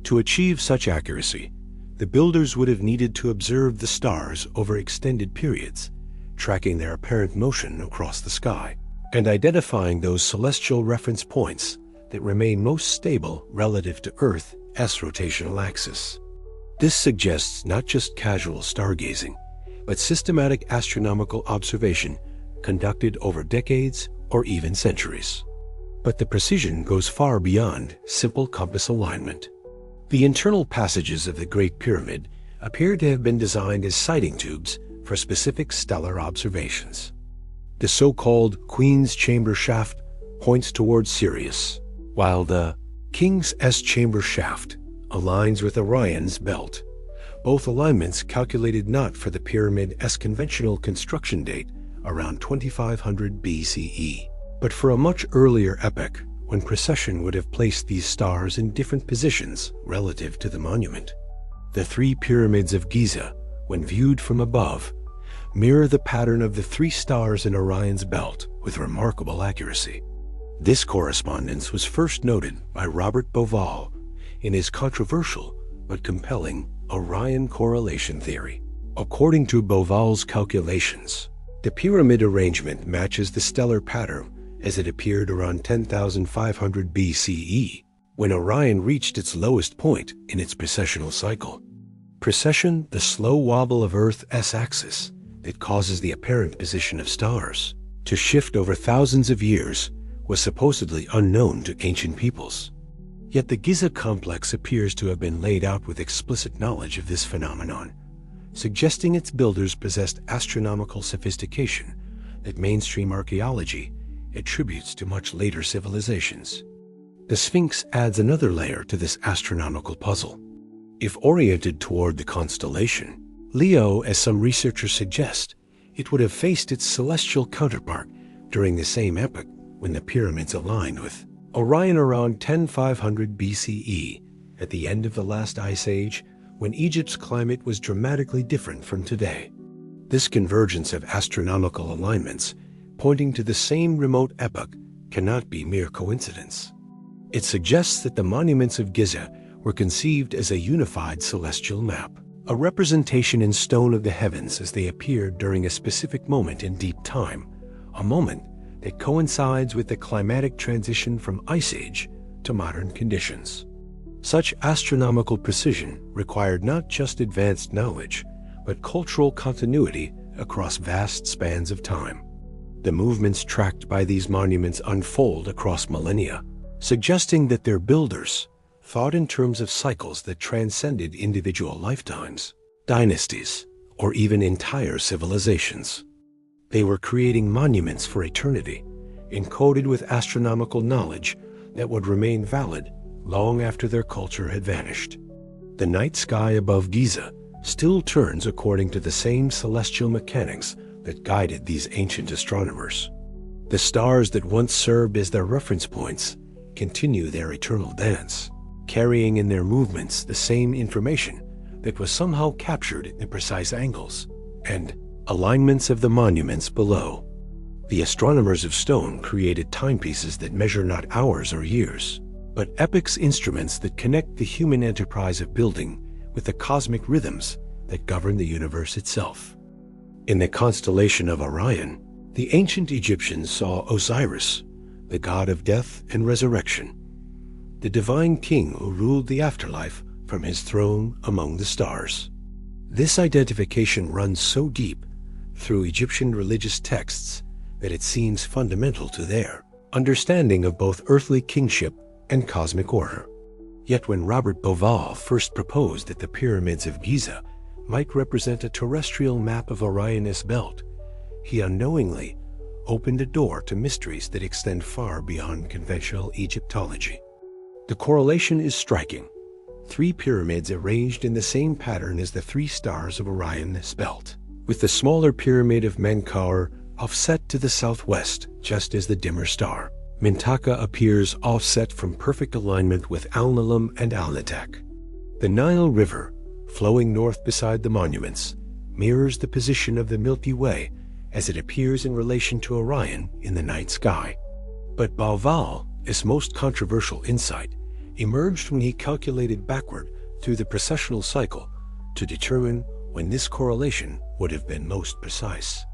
To achieve such accuracy, the builders would have needed to observe the stars over extended periods, tracking their apparent motion across the sky, and identifying those celestial reference points that remain most stable relative to Earth's rotational axis. This suggests not just casual stargazing, but systematic astronomical observation conducted over decades or even centuries. But the precision goes far beyond simple compass alignment. The internal passages of the Great Pyramid appear to have been designed as sighting tubes for specific stellar observations. The so-called Queen's Chamber shaft points towards Sirius, while the King's Chamber shaft aligns with Orion's belt. Both alignments calculated not for the pyramid's conventional construction date around 2500 BCE, but for a much earlier epoch when precession would have placed these stars in different positions relative to the monument. The three pyramids of Giza, when viewed from above, mirror the pattern of the three stars in Orion's belt with remarkable accuracy. This correspondence was first noted by Robert Bauval in his controversial but compelling Orion correlation theory. According to Bauval's calculations, the pyramid arrangement matches the stellar pattern as it appeared around 10,500 BCE, when Orion reached its lowest point in its precessional cycle. Precession, the slow wobble of Earth's axis that causes the apparent position of stars to shift over thousands of years, was supposedly unknown to ancient peoples. Yet the Giza complex appears to have been laid out with explicit knowledge of this phenomenon, suggesting its builders possessed astronomical sophistication that mainstream archaeology attributes to much later civilizations. The Sphinx adds another layer to this astronomical puzzle. If oriented toward the constellation Leo, as some researchers suggest, it would have faced its celestial counterpart during the same epoch when the pyramids aligned with Orion around 10,500 BCE, at the end of the last ice age, when Egypt's climate was dramatically different from today. This convergence of astronomical alignments, pointing to the same remote epoch, cannot be mere coincidence. It suggests that the monuments of Giza were conceived as a unified celestial map, a representation in stone of the heavens as they appeared during a specific moment in deep time, a moment that coincides with the climatic transition from Ice Age to modern conditions. Such astronomical precision required not just advanced knowledge, but cultural continuity across vast spans of time. The movements tracked by these monuments unfold across millennia, suggesting that their builders thought in terms of cycles that transcended individual lifetimes, dynasties, or even entire civilizations. They were creating monuments for eternity, encoded with astronomical knowledge that would remain valid long after their culture had vanished. The night sky above Giza still turns according to the same celestial mechanics that guided these ancient astronomers. The stars that once served as their reference points continue their eternal dance, carrying in their movements the same information that was somehow captured in precise angles and alignments of the monuments below. The astronomers of stone created timepieces that measure not hours or years, but epochs, instruments that connect the human enterprise of building with the cosmic rhythms that govern the universe itself. In the constellation of Orion, The ancient Egyptians saw Osiris, the god of death and resurrection, the divine king who ruled the afterlife from his throne among the stars. This identification runs so deep through Egyptian religious texts that it seems fundamental to their understanding of both earthly kingship and cosmic order. Yet when Robert Bauval first proposed that the pyramids of Giza might represent a terrestrial map of Orion's belt, he unknowingly opened a door to mysteries that extend far beyond conventional Egyptology. The correlation is striking. 3 pyramids arranged in the same pattern as the 3 stars of Orion's belt, with the smaller pyramid of Menkaure offset to the southwest, just as the dimmer star Mintaka appears offset from perfect alignment with Al-Nilam and Al-Natak. The Nile River, flowing north beside the monuments, mirrors the position of the Milky Way as it appears in relation to Orion in the night sky. But Bauval's most controversial insight emerged when he calculated backward through the precessional cycle to determine when this correlation would have been most precise.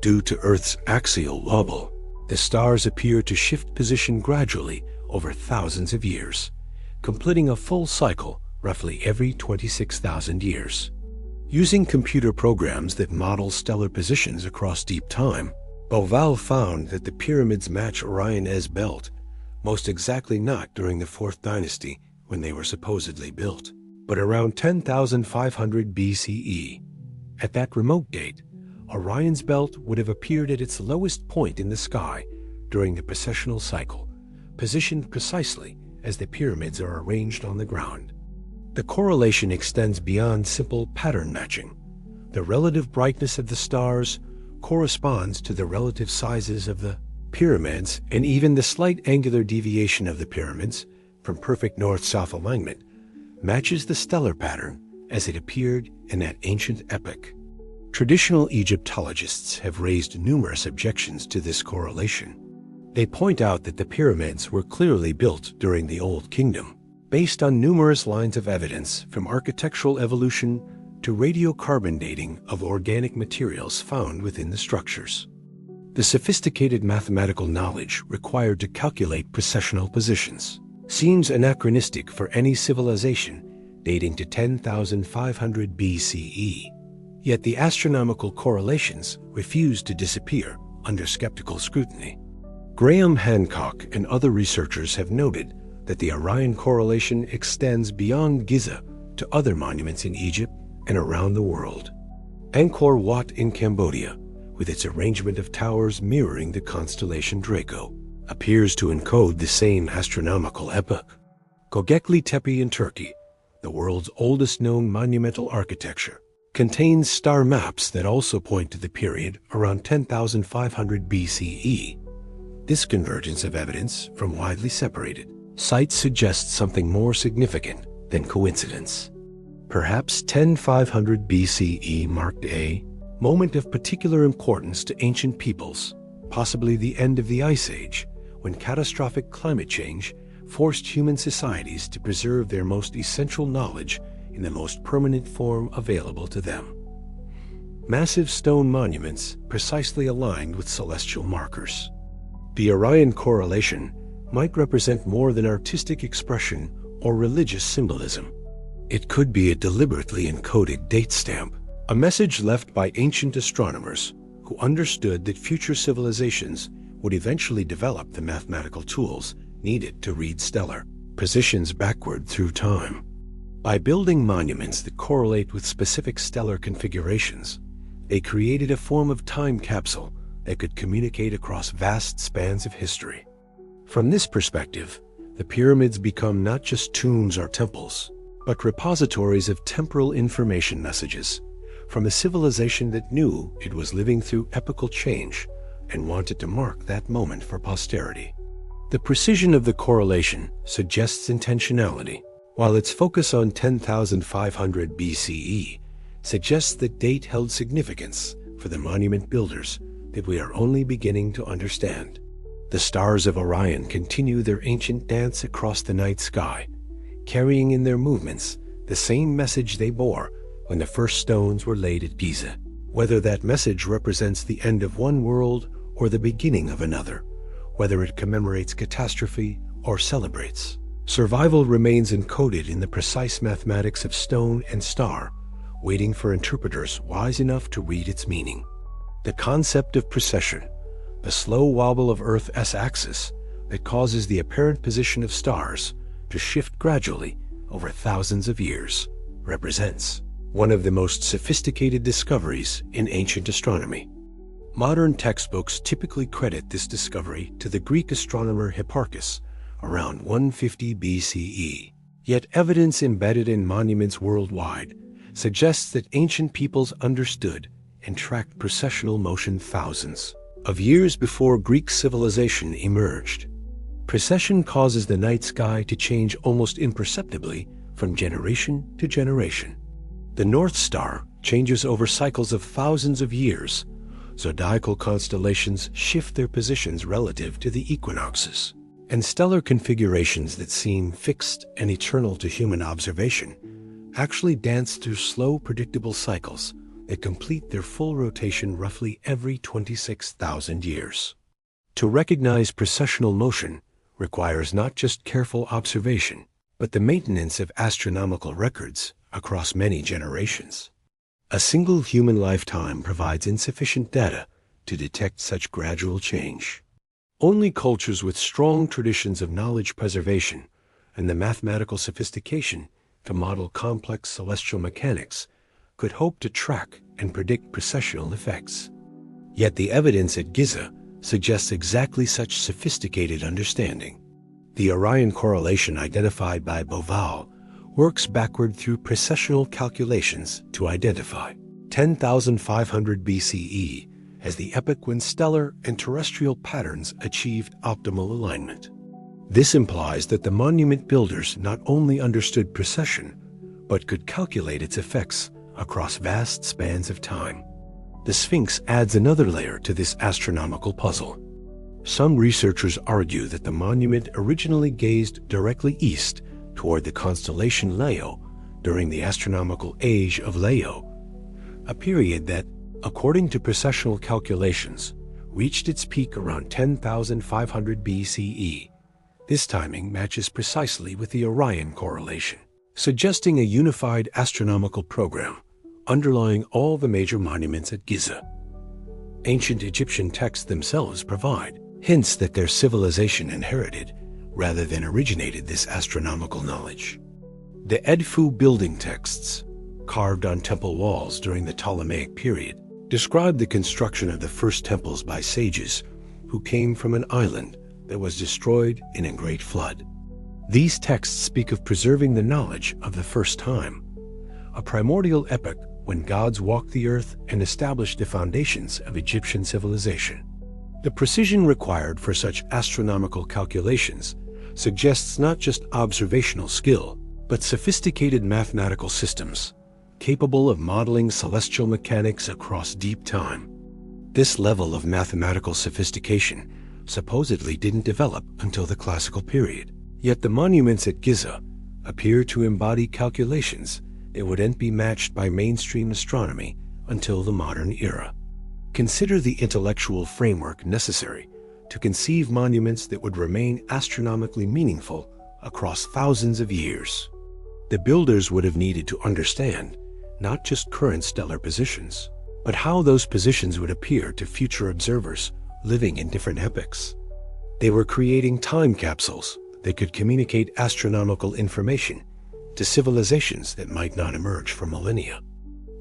Due to Earth's axial wobble, the stars appear to shift position gradually over thousands of years, completing a full cycle roughly every 26,000 years. Using computer programs that model stellar positions across deep time, Bauval found that the pyramids match Orion's belt, most exactly not during the 4th dynasty when they were supposedly built, but around 10,500 BCE. At that remote date, Orion's belt would have appeared at its lowest point in the sky during the precessional cycle, positioned precisely as the pyramids are arranged on the ground. The correlation extends beyond simple pattern matching. The relative brightness of the stars corresponds to the relative sizes of the pyramids, and even the slight angular deviation of the pyramids from perfect north-south alignment matches the stellar pattern as it appeared in that ancient epoch. Traditional Egyptologists have raised numerous objections to this correlation. They point out that the pyramids were clearly built during the Old Kingdom, based on numerous lines of evidence from architectural evolution to radiocarbon dating of organic materials found within the structures. The sophisticated mathematical knowledge required to calculate precessional positions seems anachronistic for any civilization dating to 10,500 BCE. Yet the astronomical correlations refuse to disappear under skeptical scrutiny. Graham Hancock and other researchers have noted that the Orion correlation extends beyond Giza to other monuments in Egypt and around the world. Angkor Wat in Cambodia, with its arrangement of towers mirroring the constellation Draco, appears to encode the same astronomical epoch. Göbekli Tepe in Turkey, the world's oldest known monumental architecture, contains star maps that also point to the period around 10,500 BCE. This convergence of evidence from widely separated sites suggests something more significant than coincidence. Perhaps 10,500 BCE marked a moment of particular importance to ancient peoples, possibly the end of the Ice Age, when catastrophic climate change forced human societies to preserve their most essential knowledge in the most permanent form available to them. Massive stone monuments precisely aligned with celestial markers. The Orion correlation might represent more than artistic expression or religious symbolism. It could be a deliberately encoded date stamp, a message left by ancient astronomers who understood that future civilizations would eventually develop the mathematical tools needed to read stellar positions backward through time. By building monuments that correlate with specific stellar configurations, they created a form of time capsule that could communicate across vast spans of history. From this perspective, the pyramids become not just tombs or temples, but repositories of temporal information messages from a civilization that knew it was living through epochal change and wanted to mark that moment for posterity. The precision of the correlation suggests intentionality, while its focus on 10,500 BCE suggests that date held significance for the monument builders that we are only beginning to understand. The stars of Orion continue their ancient dance across the night sky, carrying in their movements the same message they bore when the first stones were laid at Giza. Whether that message represents the end of one world or the beginning of another, whether it commemorates catastrophe or celebrates. Survival remains encoded in the precise mathematics of stone and star, waiting for interpreters wise enough to read its meaning. The concept of precession, the slow wobble of Earth's axis that causes the apparent position of stars to shift gradually over thousands of years, represents one of the most sophisticated discoveries in ancient astronomy. Modern textbooks typically credit this discovery to the Greek astronomer Hipparchus around 150 BCE. Yet evidence embedded in monuments worldwide suggests that ancient peoples understood and tracked precessional motion thousands of years before Greek civilization emerged. Precession causes the night sky to change almost imperceptibly from generation to generation. The North Star changes over cycles of thousands of years. Zodiacal constellations shift their positions relative to the equinoxes, and stellar configurations that seem fixed and eternal to human observation actually dance through slow, predictable cycles that complete their full rotation roughly every 26,000 years. To recognize precessional motion requires not just careful observation, but the maintenance of astronomical records across many generations. A single human lifetime provides insufficient data to detect such gradual change. Only cultures with strong traditions of knowledge preservation and the mathematical sophistication to model complex celestial mechanics could hope to track and predict precessional effects. Yet the evidence at Giza suggests exactly such sophisticated understanding. The Orion correlation identified by Boval works backward through precessional calculations to identify 10,500 BCE as the epoch when stellar and terrestrial patterns achieved optimal alignment. This implies that the monument builders not only understood precession, but could calculate its effects across vast spans of time. The Sphinx adds another layer to this astronomical puzzle. Some researchers argue that the monument originally gazed directly east toward the constellation Leo during the astronomical age of Leo, a period that, according to precessional calculations, reached its peak around 10,500 BCE. This timing matches precisely with the Orion correlation, suggesting a unified astronomical program underlying all the major monuments at Giza. Ancient Egyptian texts themselves provide hints that their civilization inherited rather than originated this astronomical knowledge. The Edfu building texts, carved on temple walls during the Ptolemaic period, describe the construction of the first temples by sages who came from an island that was destroyed in a great flood. These texts speak of preserving the knowledge of the first time, a primordial epoch when gods walked the earth and established the foundations of Egyptian civilization. The precision required for such astronomical calculations suggests not just observational skill, but sophisticated mathematical systems capable of modeling celestial mechanics across deep time. This level of mathematical sophistication supposedly didn't develop until the classical period. Yet the monuments at Giza appear to embody calculations that wouldn't be matched by mainstream astronomy until the modern era. Consider the intellectual framework necessary to conceive monuments that would remain astronomically meaningful across thousands of years. The builders would have needed to understand not just current stellar positions, but how those positions would appear to future observers living in different epochs. They were creating time capsules that could communicate astronomical information to civilizations that might not emerge for millennia.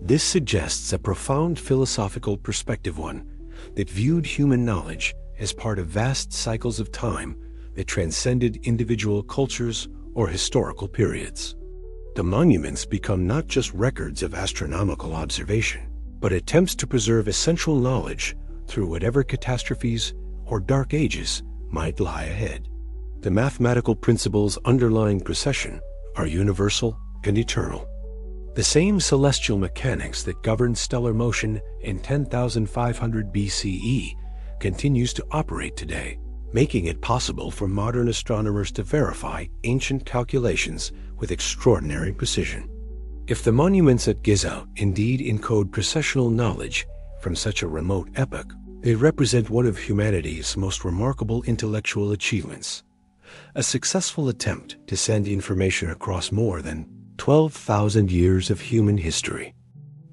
This suggests a profound philosophical perspective, one that viewed human knowledge as part of vast cycles of time that transcended individual cultures or historical periods. The monuments become not just records of astronomical observation, but attempts to preserve essential knowledge through whatever catastrophes or dark ages might lie ahead. The mathematical principles underlying precession are universal and eternal. The same celestial mechanics that governed stellar motion in 10,500 BCE continues to operate today, making it possible for modern astronomers to verify ancient calculations with extraordinary precision. If the monuments at Giza indeed encode precessional knowledge from such a remote epoch, They represent one of humanity's most remarkable intellectual achievements, a successful attempt to send information across more than 12,000 years of human history.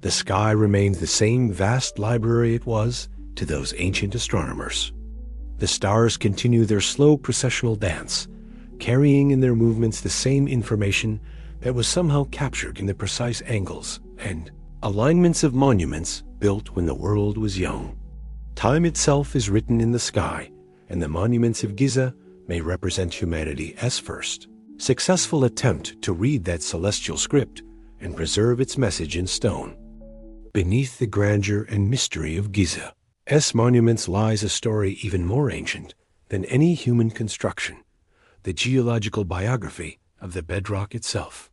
The sky remains the same vast library it was to those ancient astronomers. The stars continue their slow processional dance, carrying in their movements the same information that was somehow captured in the precise angles and alignments of monuments built when the world was young. Time itself is written in the sky, and the monuments of Giza may represent humanity as first successful attempt to read that celestial script and preserve its message in stone. Beneath the grandeur and mystery of Giza's monuments lies a story even more ancient than any human construction, the geological biography of the bedrock itself.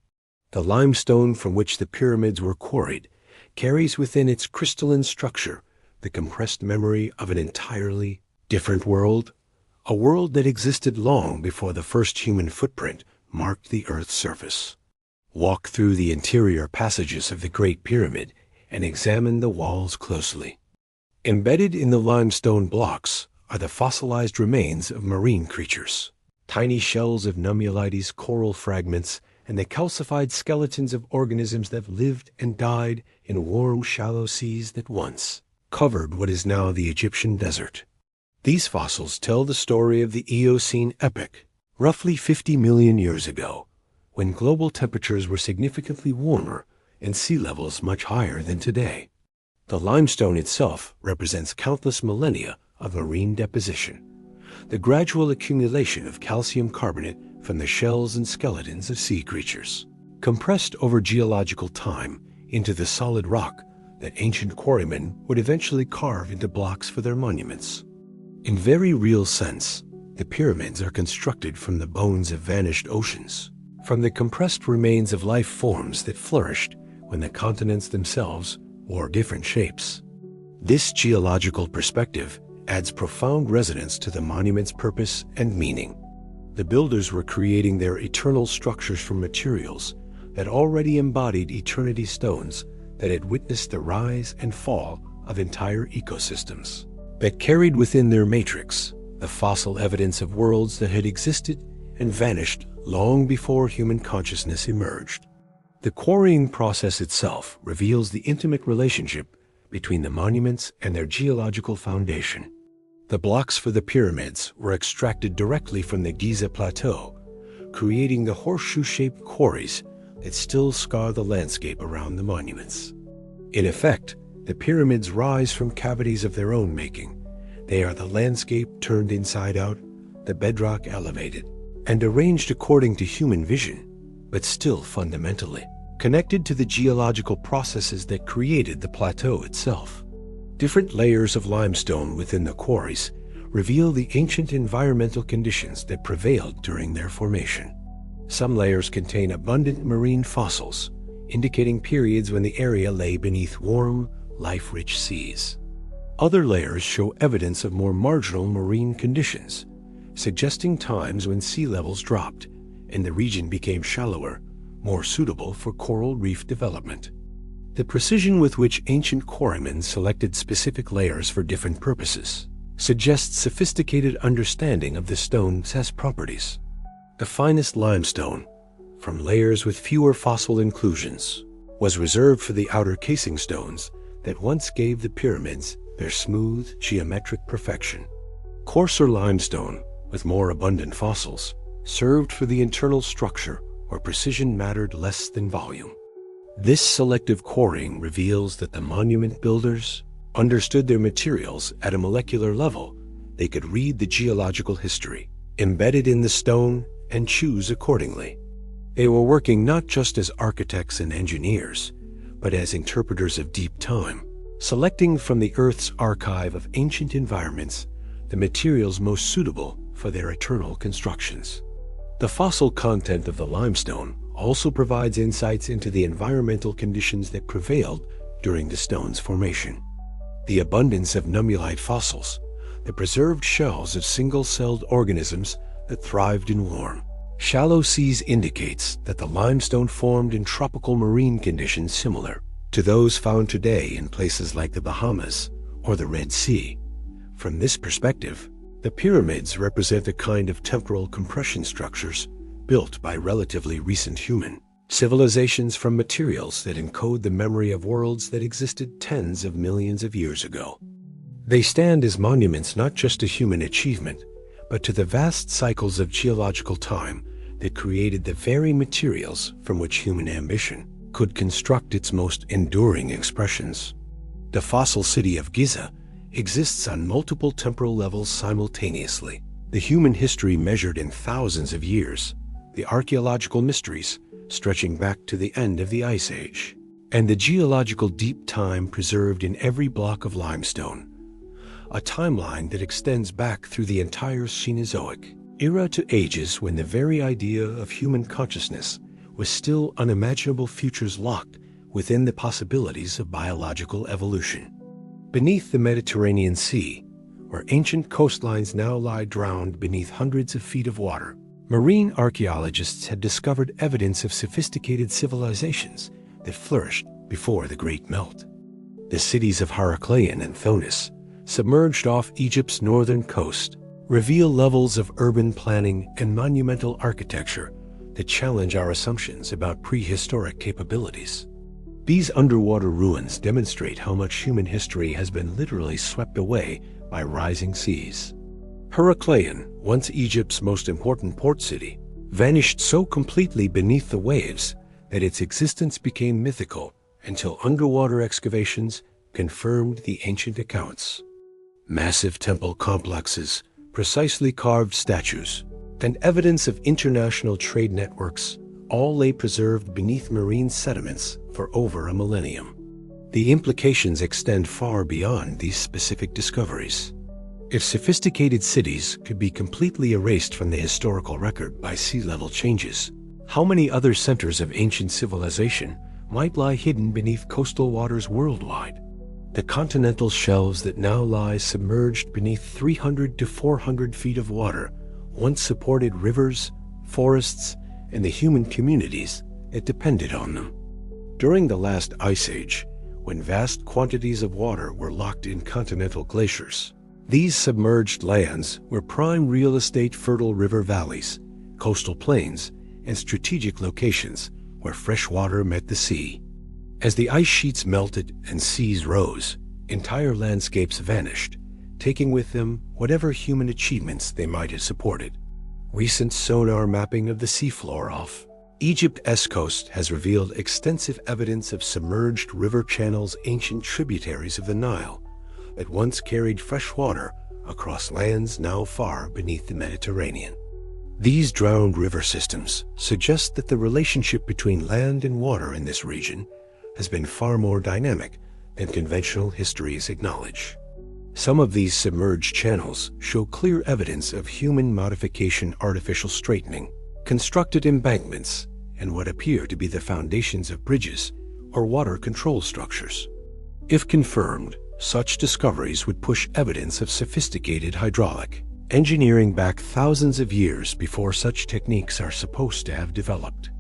The limestone from which the pyramids were quarried carries within its crystalline structure the compressed memory of an entirely different world, a world that existed long before the first human footprint marked the Earth's surface. Walk through the interior passages of the Great Pyramid and examine the walls closely. Embedded in the limestone blocks are the fossilized remains of marine creatures, tiny shells of Nummulites, coral fragments, and the calcified skeletons of organisms that lived and died in warm, shallow seas that once covered what is now the Egyptian desert. These fossils tell the story of the Eocene epoch, roughly 50 million years ago, when global temperatures were significantly warmer and sea levels much higher than today. The limestone itself represents countless millennia of marine deposition, the gradual accumulation of calcium carbonate from the shells and skeletons of sea creatures, compressed over geological time into the solid rock that ancient quarrymen would eventually carve into blocks for their monuments. In very real sense, the pyramids are constructed from the bones of vanished oceans, from the compressed remains of life forms that flourished when the continents themselves wore different shapes. This geological perspective adds profound resonance to the monument's purpose and meaning. The builders were creating their eternal structures from materials that already embodied eternity stones that had witnessed the rise and fall of entire ecosystems, that carried within their matrix the fossil evidence of worlds that had existed and vanished long before human consciousness emerged. The quarrying process itself reveals the intimate relationship between the monuments and their geological foundation. The blocks for the pyramids were extracted directly from the Giza Plateau, creating the horseshoe-shaped quarries that still scar the landscape around the monuments. In effect, the pyramids rise from cavities of their own making. They are the landscape turned inside out, the bedrock elevated, and arranged according to human vision, but still fundamentally connected to the geological processes that created the plateau itself. Different layers of limestone within the quarries reveal the ancient environmental conditions that prevailed during their formation. Some layers contain abundant marine fossils, indicating periods when the area lay beneath warm, life-rich seas. Other layers show evidence of more marginal marine conditions, suggesting times when sea levels dropped and the region became shallower, more suitable for coral reef development. The precision with which ancient quarrymen selected specific layers for different purposes suggests sophisticated understanding of the stone's properties. The finest limestone, from layers with fewer fossil inclusions, was reserved for the outer casing stones that once gave the pyramids their smooth, geometric perfection. Coarser limestone, with more abundant fossils, served for the internal structure where precision mattered less than volume. This selective quarrying reveals that the monument builders understood their materials at a molecular level. They could read the geological history embedded in the stone and choose accordingly. They were working not just as architects and engineers, but as interpreters of deep time, selecting from the Earth's archive of ancient environments the materials most suitable for their eternal constructions. The fossil content of the limestone also provides insights into the environmental conditions that prevailed during the stone's formation. The abundance of nummulite fossils, the preserved shells of single-celled organisms that thrived in warm, shallow seas indicates that the limestone formed in tropical marine conditions similar to those found today in places like the Bahamas or the Red Sea. From this perspective, the pyramids represent a kind of temporal compression structures built by relatively recent human civilizations from materials that encode the memory of worlds that existed tens of millions of years ago. They stand as monuments not just to human achievement, but to the vast cycles of geological time that created the very materials from which human ambition could construct its most enduring expressions. The fossil city of Giza exists on multiple temporal levels simultaneously. The human history measured in thousands of years, the archaeological mysteries stretching back to the end of the Ice Age, and the geological deep time preserved in every block of limestone, a timeline that extends back through the entire Cenozoic era to ages when the very idea of human consciousness was still unimaginable futures locked within the possibilities of biological evolution. Beneath the Mediterranean Sea, where ancient coastlines now lie drowned beneath hundreds of feet of water, marine archaeologists had discovered evidence of sophisticated civilizations that flourished before the Great Melt. The cities of Heracleion and Thonis, submerged off Egypt's northern coast, reveal levels of urban planning and monumental architecture that challenge our assumptions about prehistoric capabilities. These underwater ruins demonstrate how much human history has been literally swept away by rising seas. Heracleion, once Egypt's most important port city, vanished so completely beneath the waves that its existence became mythical until underwater excavations confirmed the ancient accounts. Massive temple complexes, precisely carved statues, and evidence of international trade networks all lay preserved beneath marine sediments for over a millennium. The implications extend far beyond these specific discoveries. If sophisticated cities could be completely erased from the historical record by sea level changes, how many other centers of ancient civilization might lie hidden beneath coastal waters worldwide? The continental shelves that now lie submerged beneath 300 to 400 feet of water once supported rivers, forests, and the human communities that depended on them. During the last ice age, when vast quantities of water were locked in continental glaciers, these submerged lands were prime real estate, fertile river valleys, coastal plains, and strategic locations where fresh water met the sea. As the ice sheets melted and seas rose, entire landscapes vanished, taking with them whatever human achievements they might have supported. Recent sonar mapping of the seafloor off Egypt's coast has revealed extensive evidence of submerged river channels, ancient tributaries of the Nile, that once carried fresh water across lands now far beneath the Mediterranean. These drowned river systems suggest that the relationship between land and water in this region has been far more dynamic than conventional histories acknowledge. Some of these submerged channels show clear evidence of human modification, artificial straightening, constructed embankments, and what appear to be the foundations of bridges or water control structures. If confirmed, such discoveries would push evidence of sophisticated hydraulic engineering back thousands of years before such techniques are supposed to have developed.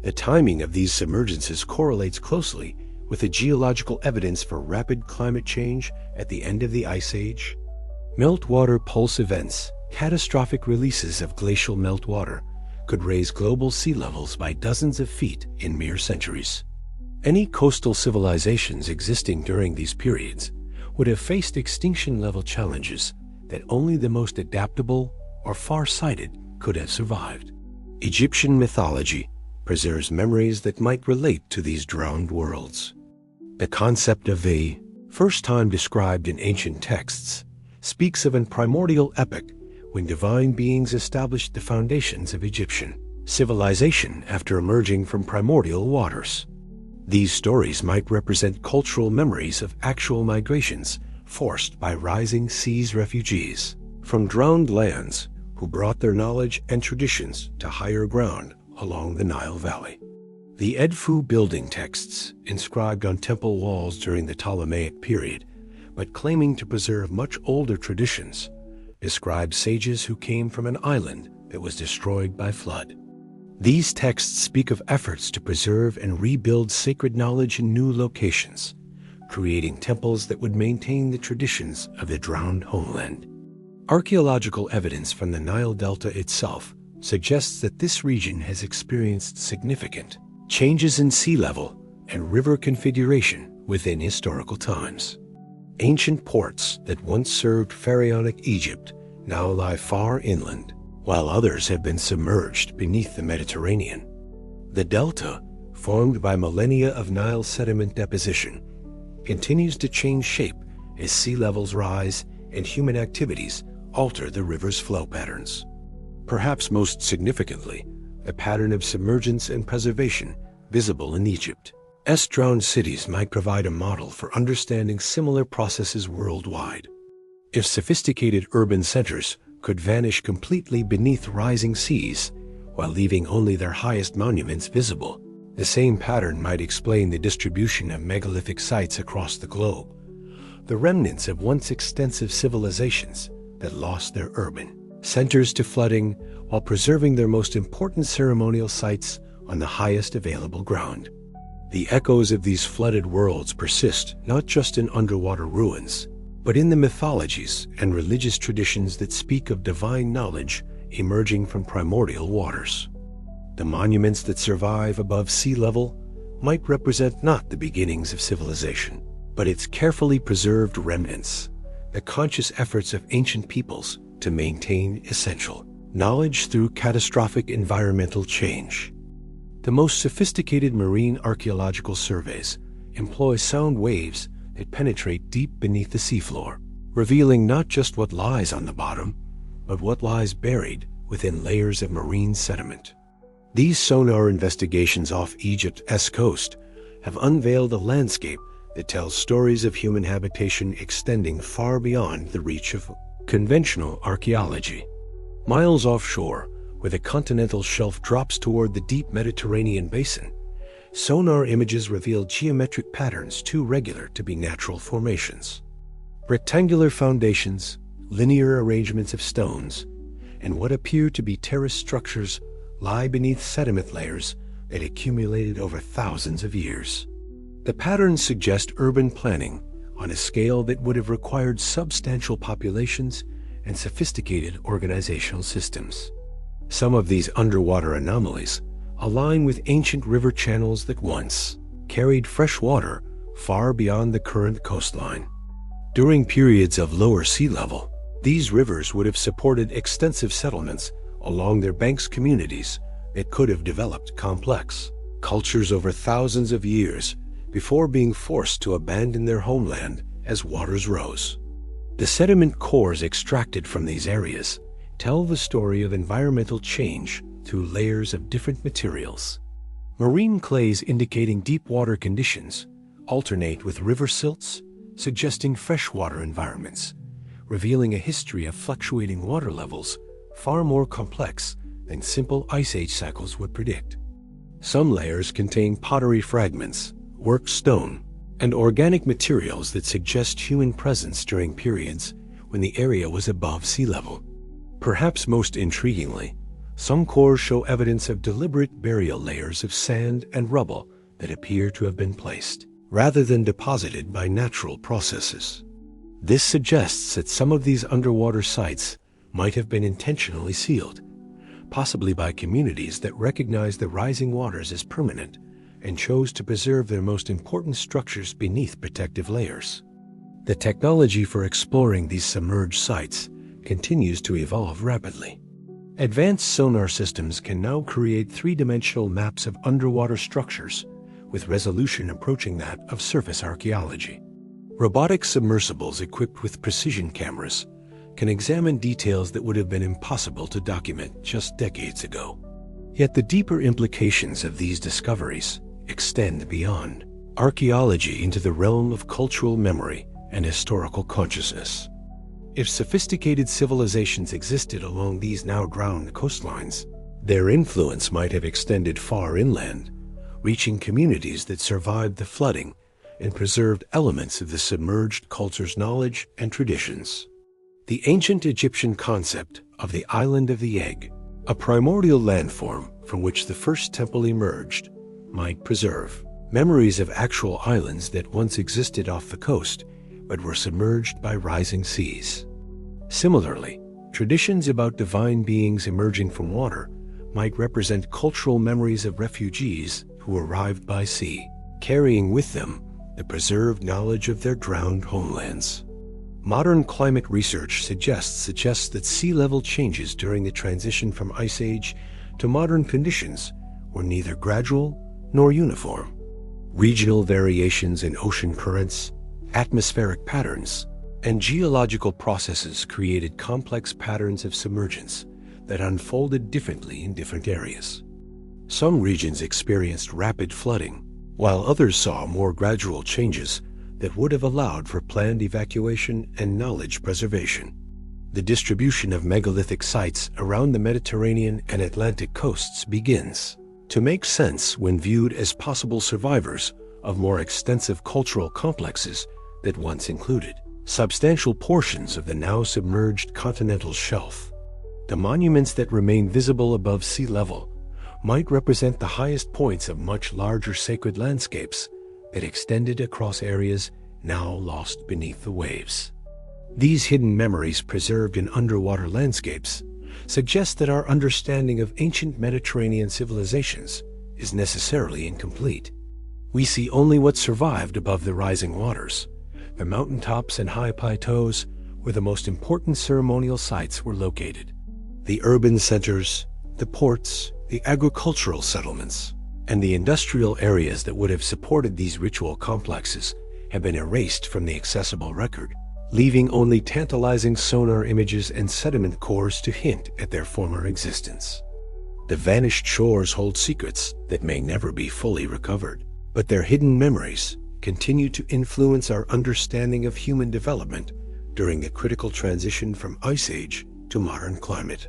The timing of these submergences correlates closely with the geological evidence for rapid climate change at the end of the Ice Age. Meltwater pulse events, catastrophic releases of glacial meltwater, could raise global sea levels by dozens of feet in mere centuries. Any coastal civilizations existing during these periods would have faced extinction-level challenges that only the most adaptable or far-sighted could have survived. Egyptian mythology preserves memories that might relate to these drowned worlds. The concept of a first time described in ancient texts speaks of a primordial epoch when divine beings established the foundations of Egyptian civilization after emerging from primordial waters. These stories might represent cultural memories of actual migrations forced by rising seas refugees from drowned lands who brought their knowledge and traditions to higher ground along the Nile Valley. The Edfu building texts, inscribed on temple walls during the Ptolemaic period, but claiming to preserve much older traditions, describe sages who came from an island that was destroyed by flood. These texts speak of efforts to preserve and rebuild sacred knowledge in new locations, creating temples that would maintain the traditions of the drowned homeland. Archaeological evidence from the Nile Delta itself suggests that this region has experienced significant changes in sea level and river configuration within historical times. Ancient ports that once served pharaonic Egypt now lie far inland, while others have been submerged beneath the Mediterranean. The delta, formed by millennia of Nile sediment deposition, continues to change shape as sea levels rise and human activities alter the river's flow patterns. Perhaps most significantly, a pattern of submergence and preservation visible in Egypt. Drowned cities might provide a model for understanding similar processes worldwide. If sophisticated urban centers could vanish completely beneath rising seas while leaving only their highest monuments visible, the same pattern might explain the distribution of megalithic sites across the globe, the remnants of once extensive civilizations that lost their urban centers to flooding while preserving their most important ceremonial sites on the highest available ground. The echoes of these flooded worlds persist not just in underwater ruins, but in the mythologies and religious traditions that speak of divine knowledge emerging from primordial waters. The monuments that survive above sea level might represent not the beginnings of civilization, but its carefully preserved remnants, the conscious efforts of ancient peoples to maintain essential knowledge through catastrophic environmental change. The most sophisticated marine archaeological surveys employ sound waves that penetrate deep beneath the seafloor, revealing not just what lies on the bottom, but what lies buried within layers of marine sediment. These sonar investigations off Egypt's coast have unveiled a landscape that tells stories of human habitation extending far beyond the reach of conventional archaeology. Miles offshore, where the continental shelf drops toward the deep Mediterranean basin, sonar images reveal geometric patterns too regular to be natural formations. Rectangular foundations, linear arrangements of stones, and what appear to be terrace structures lie beneath sediment layers that accumulated over thousands of years. The patterns suggest urban planning on a scale that would have required substantial populations and sophisticated organizational systems. Some of these underwater anomalies align with ancient river channels that once carried fresh water far beyond the current coastline. During periods of lower sea level, these rivers would have supported extensive settlements along their banks, communities that could have developed complex cultures over thousands of years before being forced to abandon their homeland as waters rose. The sediment cores extracted from these areas tell the story of environmental change through layers of different materials. Marine clays indicating deep water conditions alternate with river silts, suggesting freshwater environments, revealing a history of fluctuating water levels far more complex than simple ice age cycles would predict. Some layers contain pottery fragments, worked stone, and organic materials that suggest human presence during periods when the area was above sea level. Perhaps most intriguingly, some cores show evidence of deliberate burial layers of sand and rubble that appear to have been placed, rather than deposited by natural processes. This suggests that some of these underwater sites might have been intentionally sealed, possibly by communities that recognized the rising waters as permanent and chose to preserve their most important structures beneath protective layers. The technology for exploring these submerged sites continues to evolve rapidly. Advanced sonar systems can now create three-dimensional maps of underwater structures, with resolution approaching that of surface archaeology. Robotic submersibles equipped with precision cameras can examine details that would have been impossible to document just decades ago. Yet the deeper implications of these discoveries extend beyond archaeology into the realm of cultural memory and historical consciousness. If sophisticated civilizations existed along these now drowned coastlines, their influence might have extended far inland, reaching communities that survived the flooding and preserved elements of the submerged culture's knowledge and traditions. The ancient Egyptian concept of the island of the egg, a primordial landform from which the first temple emerged, might preserve memories of actual islands that once existed off the coast but were submerged by rising seas. Similarly, traditions about divine beings emerging from water might represent cultural memories of refugees who arrived by sea, carrying with them the preserved knowledge of their drowned homelands. Modern climate research suggests that sea level changes during the transition from Ice Age to modern conditions were neither gradual nor uniform. Regional variations in ocean currents, atmospheric patterns, and geological processes created complex patterns of submergence that unfolded differently in different areas. Some regions experienced rapid flooding, while others saw more gradual changes that would have allowed for planned evacuation and knowledge preservation. The distribution of megalithic sites around the Mediterranean and Atlantic coasts begins to make sense when viewed as possible survivors of more extensive cultural complexes that once included substantial portions of the now submerged continental shelf. The monuments that remain visible above sea level might represent the highest points of much larger sacred landscapes that extended across areas now lost beneath the waves. These hidden memories preserved in underwater landscapes suggest that our understanding of ancient Mediterranean civilizations is necessarily incomplete. We see only what survived above the rising waters, the mountaintops and high plateaus where the most important ceremonial sites were located. The urban centers, the ports, the agricultural settlements, and the industrial areas that would have supported these ritual complexes have been erased from the accessible record, leaving only tantalizing sonar images and sediment cores to hint at their former existence. The vanished shores hold secrets that may never be fully recovered, but their hidden memories continue to influence our understanding of human development during the critical transition from Ice Age to modern climate.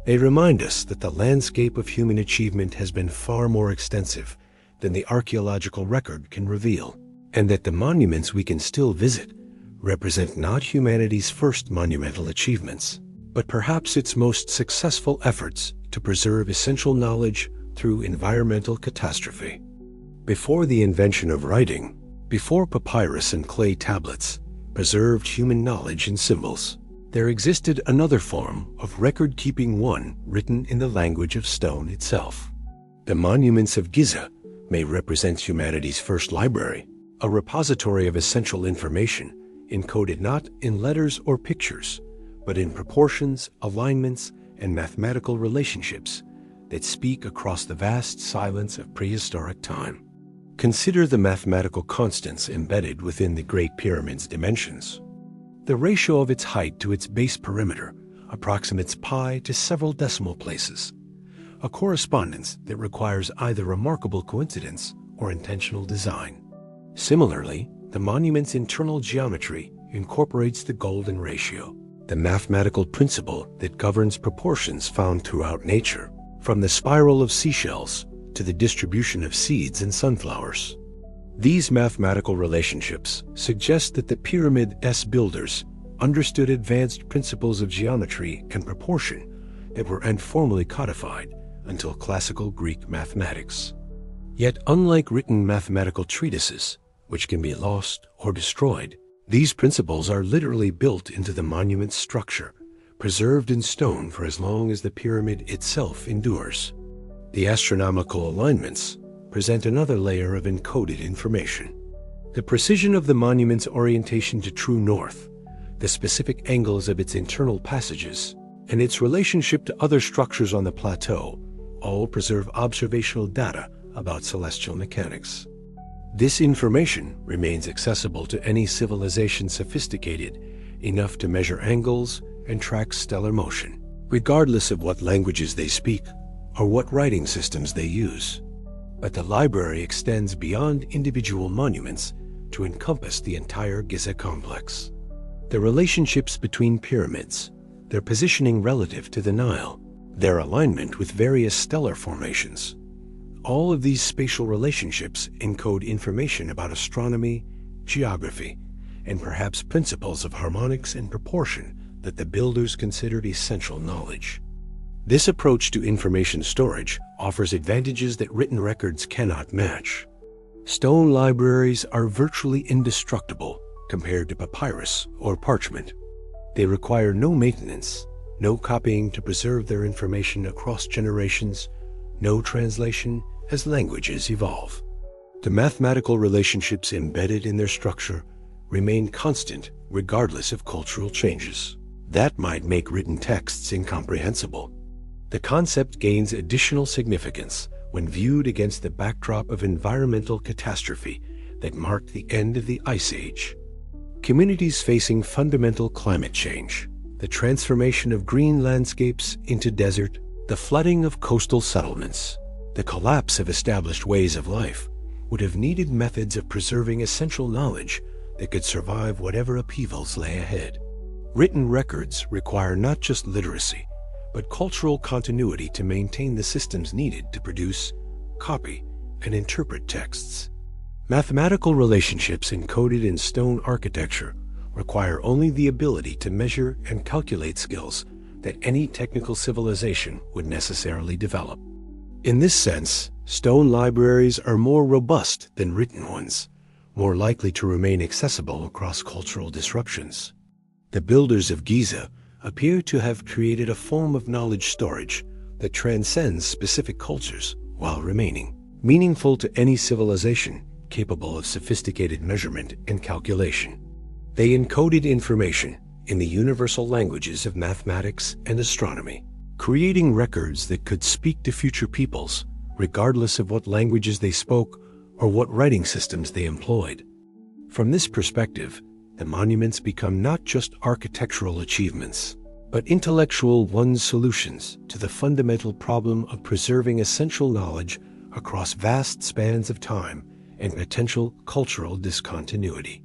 They remind us that the landscape of human achievement has been far more extensive than the archaeological record can reveal, and that the monuments we can still visit represent not humanity's first monumental achievements, but perhaps its most successful efforts to preserve essential knowledge through environmental catastrophe. Before the invention of writing, before papyrus and clay tablets preserved human knowledge in symbols, there existed another form of record-keeping, one written in the language of stone itself. The monuments of Giza may represent humanity's first library, a repository of essential information encoded not in letters or pictures, but in proportions, alignments, and mathematical relationships that speak across the vast silence of prehistoric time. Consider the mathematical constants embedded within the Great Pyramid's dimensions. The ratio of its height to its base perimeter approximates pi to several decimal places, a correspondence that requires either remarkable coincidence or intentional design. Similarly, the monument's internal geometry incorporates the golden ratio, the mathematical principle that governs proportions found throughout nature, from the spiral of seashells to the distribution of seeds in sunflowers. These mathematical relationships suggest that the pyramid's builders understood advanced principles of geometry and proportion that were informally codified until classical Greek mathematics. Yet, unlike written mathematical treatises, which can be lost or destroyed, these principles are literally built into the monument's structure, preserved in stone for as long as the pyramid itself endures. The astronomical alignments present another layer of encoded information. The precision of the monument's orientation to true north, the specific angles of its internal passages, and its relationship to other structures on the plateau all preserve observational data about celestial mechanics. This information remains accessible to any civilization sophisticated enough to measure angles and track stellar motion, regardless of what languages they speak or what writing systems they use. But the library extends beyond individual monuments to encompass the entire Giza complex. The relationships between pyramids, their positioning relative to the Nile, their alignment with various stellar formations, all of these spatial relationships encode information about astronomy, geography, and perhaps principles of harmonics and proportion that the builders considered essential knowledge. This approach to information storage offers advantages that written records cannot match. Stone libraries are virtually indestructible compared to papyrus or parchment. They require no maintenance, no copying to preserve their information across generations, no translation as languages evolve. The mathematical relationships embedded in their structure remain constant regardless of cultural changes. That might make written texts incomprehensible. The concept gains additional significance when viewed against the backdrop of environmental catastrophe that marked the end of the Ice Age. Communities facing fundamental climate change, the transformation of green landscapes into desert, the flooding of coastal settlements, the collapse of established ways of life, would have needed methods of preserving essential knowledge that could survive whatever upheavals lay ahead. Written records require not just literacy, but cultural continuity to maintain the systems needed to produce, copy, and interpret texts. Mathematical relationships encoded in stone architecture require only the ability to measure and calculate skills that any technical civilization would necessarily develop. In this sense, stone libraries are more robust than written ones, more likely to remain accessible across cultural disruptions. The builders of Giza appear to have created a form of knowledge storage that transcends specific cultures while remaining meaningful to any civilization capable of sophisticated measurement and calculation. They encoded information in the universal languages of mathematics and astronomy, creating records that could speak to future peoples, regardless of what languages they spoke or what writing systems they employed. From this perspective, the monuments become not just architectural achievements, but intellectual solutions to the fundamental problem of preserving essential knowledge across vast spans of time and potential cultural discontinuity.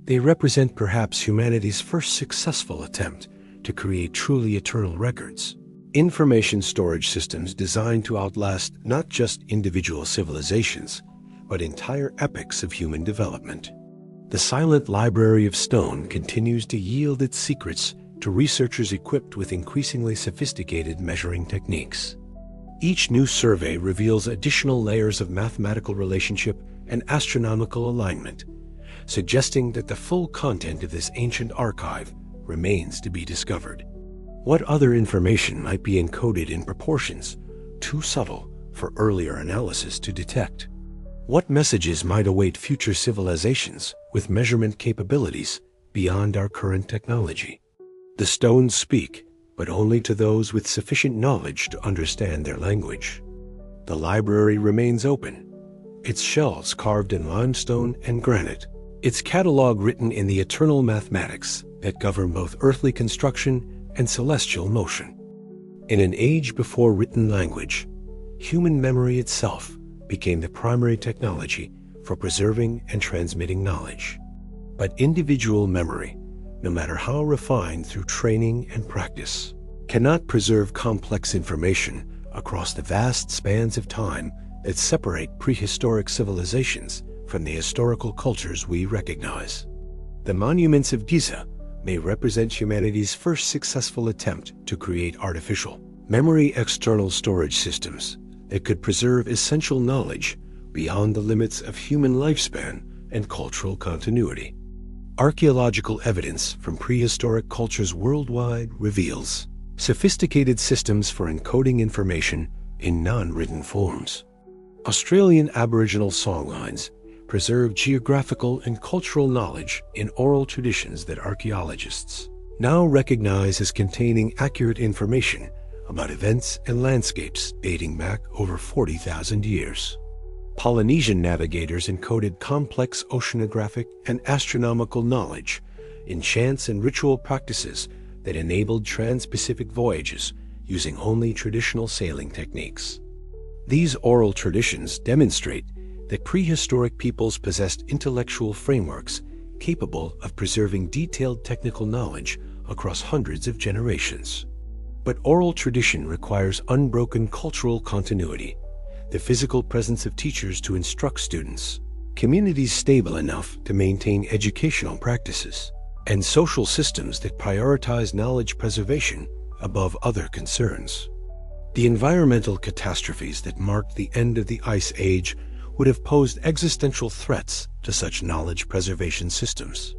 They represent perhaps humanity's first successful attempt to create truly eternal records, information storage systems designed to outlast not just individual civilizations, but entire epochs of human development. The silent library of stone continues to yield its secrets to researchers equipped with increasingly sophisticated measuring techniques. Each new survey reveals additional layers of mathematical relationship and astronomical alignment, suggesting that the full content of this ancient archive remains to be discovered. What other information might be encoded in proportions too subtle for earlier analysis to detect? What messages might await future civilizations with measurement capabilities beyond our current technology? The stones speak, but only to those with sufficient knowledge to understand their language. The library remains open, its shelves carved in limestone and granite, its catalog written in the eternal mathematics that govern both earthly construction and celestial motion. In an age before written language, human memory itself became the primary technology for preserving and transmitting knowledge. But individual memory, no matter how refined through training and practice, cannot preserve complex information across the vast spans of time that separate prehistoric civilizations from the historical cultures we recognize. The monuments of Giza may represent humanity's first successful attempt to create artificial memory external storage systems that could preserve essential knowledge beyond the limits of human lifespan and cultural continuity. Archaeological evidence from prehistoric cultures worldwide reveals sophisticated systems for encoding information in non-written forms. Australian Aboriginal songlines preserve geographical and cultural knowledge in oral traditions that archaeologists now recognize as containing accurate information about events and landscapes dating back over 40,000 years. Polynesian navigators encoded complex oceanographic and astronomical knowledge in chants and ritual practices that enabled trans-Pacific voyages using only traditional sailing techniques. These oral traditions demonstrate that prehistoric peoples possessed intellectual frameworks capable of preserving detailed technical knowledge across hundreds of generations. But oral tradition requires unbroken cultural continuity, the physical presence of teachers to instruct students, communities stable enough to maintain educational practices, and social systems that prioritize knowledge preservation above other concerns. The environmental catastrophes that marked the end of the Ice Age would have posed existential threats to such knowledge preservation systems.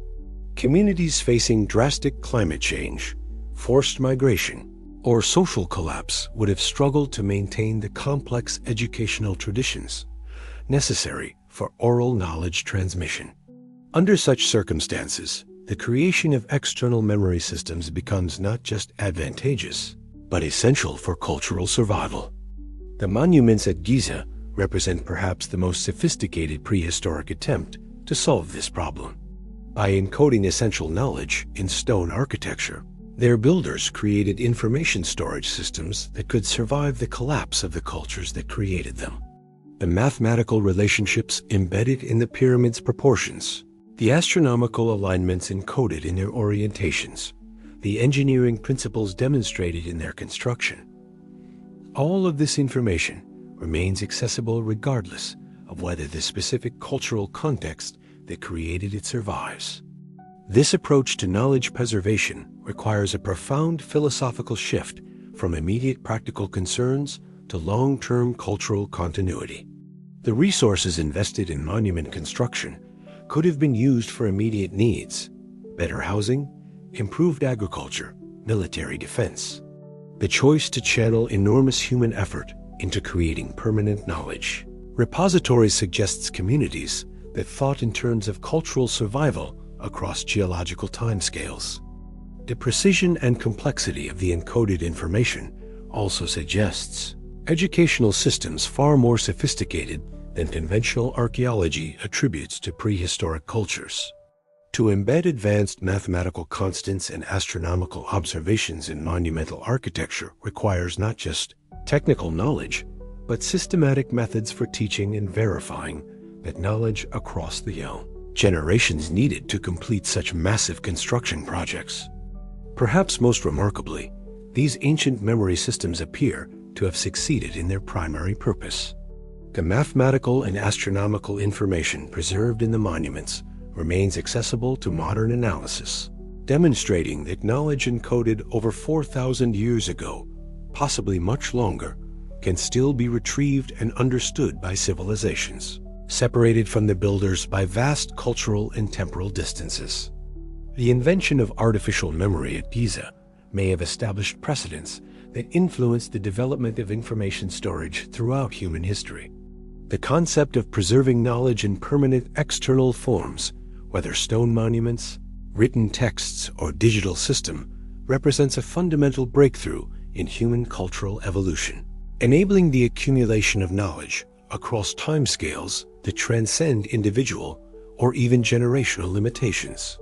Communities facing drastic climate change, forced migration, or social collapse would have struggled to maintain the complex educational traditions necessary for oral knowledge transmission. Under such circumstances, the creation of external memory systems becomes not just advantageous, but essential for cultural survival. The monuments at Giza represent perhaps the most sophisticated prehistoric attempt to solve this problem. By encoding essential knowledge in stone architecture, their builders created information storage systems that could survive the collapse of the cultures that created them. The mathematical relationships embedded in the pyramid's proportions, the astronomical alignments encoded in their orientations, the engineering principles demonstrated in their construction. All of this information remains accessible regardless of whether the specific cultural context that created it survives. This approach to knowledge preservation requires a profound philosophical shift from immediate practical concerns to long-term cultural continuity. The resources invested in monument construction could have been used for immediate needs: better housing, improved agriculture, military defense. The choice to channel enormous human effort into creating permanent knowledge repositories suggests communities that thought in terms of cultural survival across geological timescales. The precision and complexity of the encoded information also suggests educational systems far more sophisticated than conventional archaeology attributes to prehistoric cultures. To embed advanced mathematical constants and astronomical observations in monumental architecture requires not just technical knowledge, but systematic methods for teaching and verifying that knowledge across the generations needed to complete such massive construction projects. Perhaps most remarkably, these ancient memory systems appear to have succeeded in their primary purpose. The mathematical and astronomical information preserved in the monuments remains accessible to modern analysis, demonstrating that knowledge encoded over 4,000 years ago, possibly much longer, can still be retrieved and understood by civilizations separated from the builders by vast cultural and temporal distances. The invention of artificial memory at Giza may have established precedents that influenced the development of information storage throughout human history. The concept of preserving knowledge in permanent external forms, whether stone monuments, written texts, or digital system, represents a fundamental breakthrough in human cultural evolution, enabling the accumulation of knowledge across timescales that transcend individual or even generational limitations.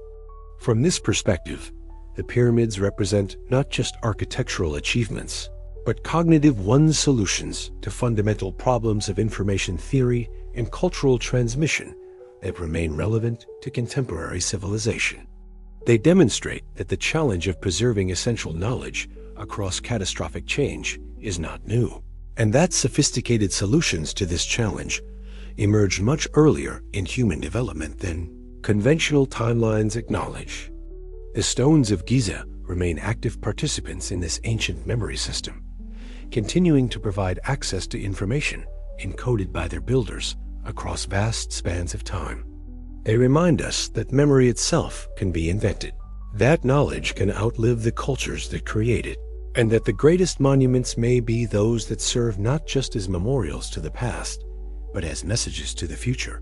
From this perspective, the pyramids represent not just architectural achievements, but cognitive solutions to fundamental problems of information theory and cultural transmission that remain relevant to contemporary civilization. They demonstrate that the challenge of preserving essential knowledge across catastrophic change is not new, and that sophisticated solutions to this challenge emerged much earlier in human development than conventional timelines acknowledge. The stones of Giza remain active participants in this ancient memory system, continuing to provide access to information encoded by their builders across vast spans of time. They remind us that memory itself can be invented, that knowledge can outlive the cultures that create it, and that the greatest monuments may be those that serve not just as memorials to the past, but as messages to the future.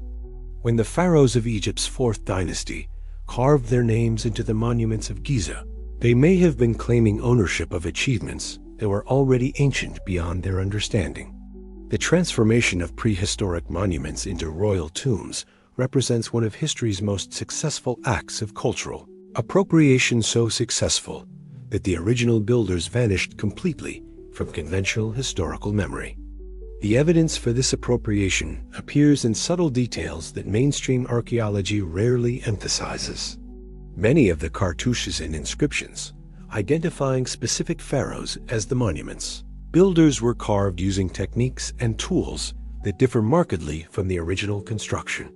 When the pharaohs of Egypt's fourth dynasty carved their names into the monuments of Giza, they may have been claiming ownership of achievements that were already ancient beyond their understanding. The transformation of prehistoric monuments into royal tombs represents one of history's most successful acts of cultural appropriation, so successful that the original builders vanished completely from conventional historical memory. The evidence for this appropriation appears in subtle details that mainstream archaeology rarely emphasizes. Many of the cartouches and inscriptions identifying specific pharaohs as the monuments. Builders were carved using techniques and tools that differ markedly from the original construction.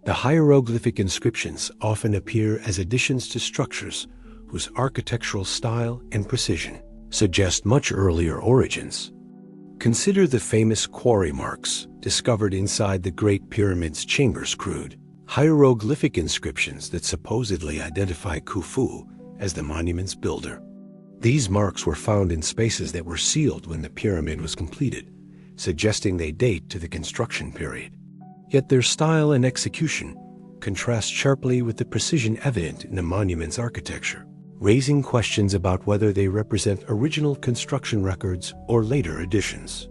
The hieroglyphic inscriptions often appear as additions to structures whose architectural style and precision suggest much earlier origins. Consider the famous quarry marks discovered inside the Great Pyramid's chambers crude hieroglyphic inscriptions that supposedly identify Khufu as the monument's builder. These marks were found in spaces that were sealed when the pyramid was completed, suggesting they date to the construction period. Yet their style and execution contrast sharply with the precision evident in the monument's architecture, raising questions about whether they represent original construction records or later additions.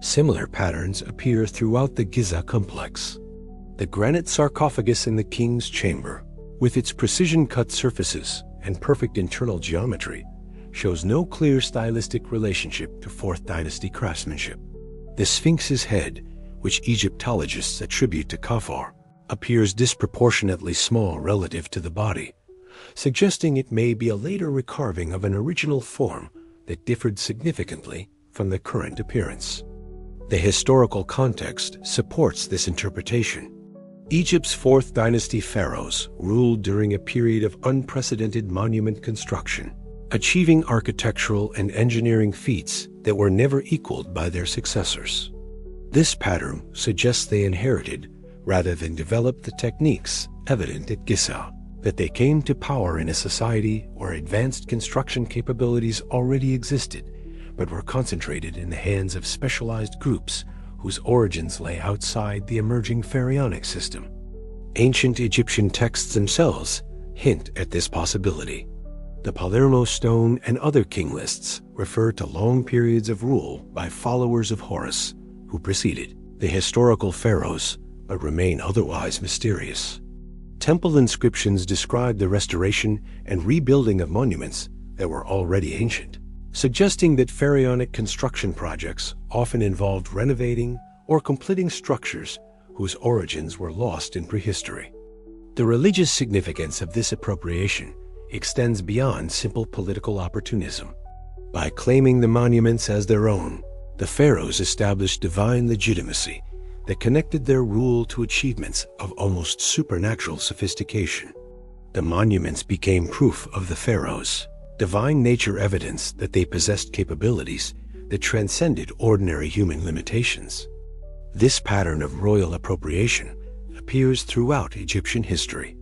Similar patterns appear throughout the Giza complex. The granite sarcophagus in the king's chamber, with its precision-cut surfaces and perfect internal geometry, shows no clear stylistic relationship to 4th Dynasty craftsmanship. The Sphinx's head, which Egyptologists attribute to Khafre, appears disproportionately small relative to the body, suggesting it may be a later recarving of an original form that differed significantly from the current appearance. The historical context supports this interpretation. Egypt's 4th Dynasty pharaohs ruled during a period of unprecedented monument construction, achieving architectural and engineering feats that were never equaled by their successors. This pattern suggests they inherited, rather than developed, the techniques evident at Giza, that they came to power in a society where advanced construction capabilities already existed, but were concentrated in the hands of specialized groups whose origins lay outside the emerging pharaonic system. Ancient Egyptian texts themselves hint at this possibility. The Palermo stone and other king lists refer to long periods of rule by followers of Horus, who preceded the historical pharaohs but remain otherwise mysterious. Temple inscriptions describe the restoration and rebuilding of monuments that were already ancient, suggesting that pharaonic construction projects often involved renovating or completing structures whose origins were lost in prehistory. The religious significance of this appropriation extends beyond simple political opportunism. By claiming the monuments as their own, the pharaohs established divine legitimacy that connected their rule to achievements of almost supernatural sophistication. The monuments became proof of the pharaohs, divine nature evidence that they possessed capabilities that transcended ordinary human limitations. This pattern of royal appropriation appears throughout Egyptian history.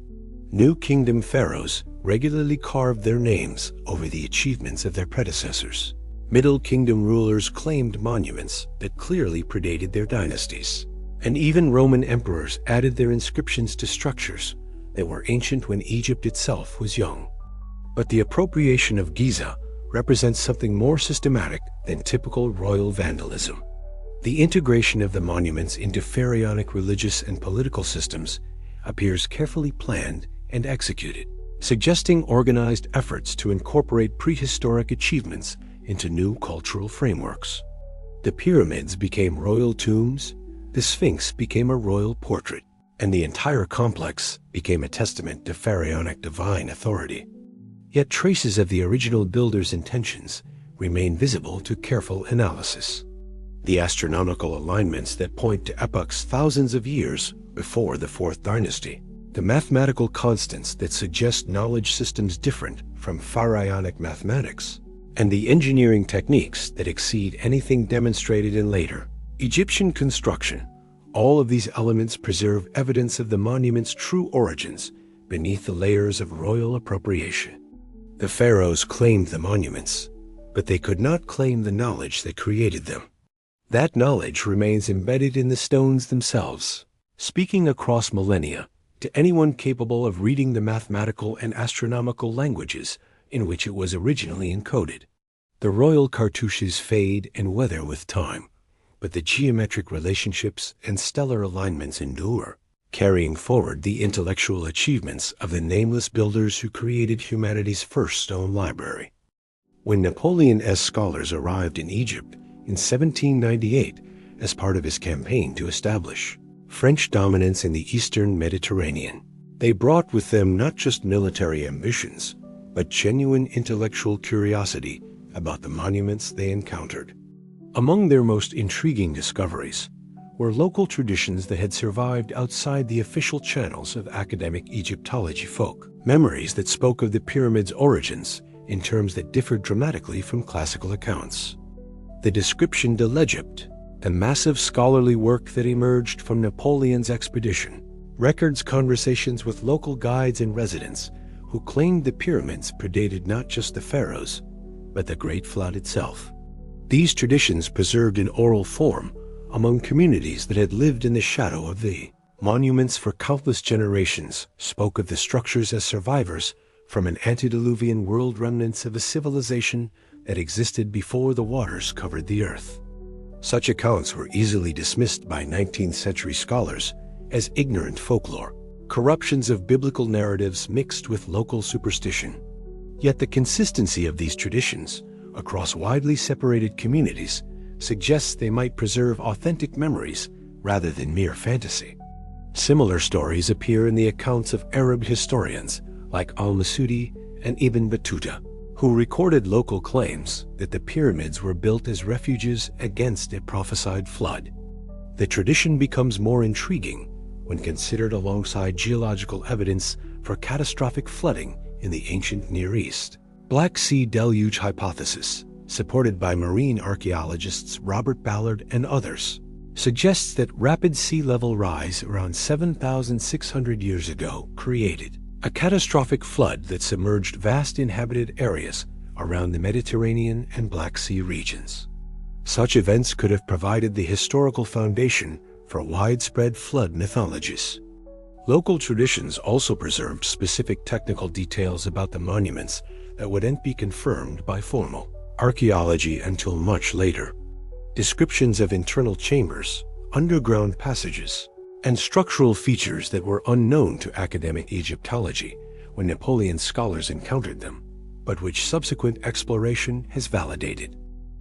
New kingdom pharaohs regularly carved their names over the achievements of their predecessors. Middle Kingdom rulers claimed monuments that clearly predated their dynasties, and even Roman emperors added their inscriptions to structures that were ancient when Egypt itself was young. But the appropriation of Giza represents something more systematic than typical royal vandalism. The integration of the monuments into pharaonic religious and political systems appears carefully planned and executed, suggesting organized efforts to incorporate prehistoric achievements into new cultural frameworks. The pyramids became royal tombs, the Sphinx became a royal portrait, and the entire complex became a testament to pharaonic divine authority. Yet traces of the original builder's intentions remain visible to careful analysis. The astronomical alignments that point to epochs thousands of years before the 4th Dynasty, the mathematical constants that suggest knowledge systems different from pharaonic mathematics, and the engineering techniques that exceed anything demonstrated in later Egyptian construction, all of these elements preserve evidence of the monument's true origins beneath the layers of royal appropriation. The pharaohs claimed the monuments, but they could not claim the knowledge that created them. That knowledge remains embedded in the stones themselves, speaking across millennia to anyone capable of reading the mathematical and astronomical languages in which it was originally encoded. The royal cartouches fade and weather with time, but the geometric relationships and stellar alignments endure, carrying forward the intellectual achievements of the nameless builders who created humanity's first stone library. When Napoleon's scholars arrived in Egypt in 1798 as part of his campaign to establish French dominance in the eastern Mediterranean, they brought with them not just military ambitions, but genuine intellectual curiosity about the monuments they encountered. Among their most intriguing discoveries were local traditions that had survived outside the official channels of academic Egyptology folk, memories that spoke of the pyramid's origins in terms that differed dramatically from classical accounts. The description de l'Egypte, a massive scholarly work that emerged from Napoleon's expedition, records conversations with local guides and residents who claimed the pyramids predated not just the pharaohs, but the Great Flood itself. These traditions preserved in oral form among communities that had lived in the shadow of the monuments for countless generations spoke of the structures as survivors from an antediluvian world, remnants of a civilization that existed before the waters covered the earth. Such accounts were easily dismissed by 19th century scholars as ignorant folklore, corruptions of biblical narratives mixed with local superstition. Yet the consistency of these traditions across widely separated communities suggests they might preserve authentic memories rather than mere fantasy. Similar stories appear in the accounts of Arab historians like al-Masudi and Ibn Battuta, who recorded local claims that the pyramids were built as refuges against a prophesied flood. The tradition becomes more intriguing when considered alongside geological evidence for catastrophic flooding in the ancient Near East. Black Sea deluge hypothesis, supported by marine archaeologists Robert Ballard and others, suggests that rapid sea level rise around 7,600 years ago created a catastrophic flood that submerged vast inhabited areas around the Mediterranean and Black Sea regions. Such events could have provided the historical foundation for widespread flood mythologies. Local traditions also preserved specific technical details about the monuments that wouldn't be confirmed by formal archaeology until much later. Descriptions of internal chambers, underground passages, and structural features that were unknown to academic Egyptology when Napoleon's scholars encountered them, but which subsequent exploration has validated.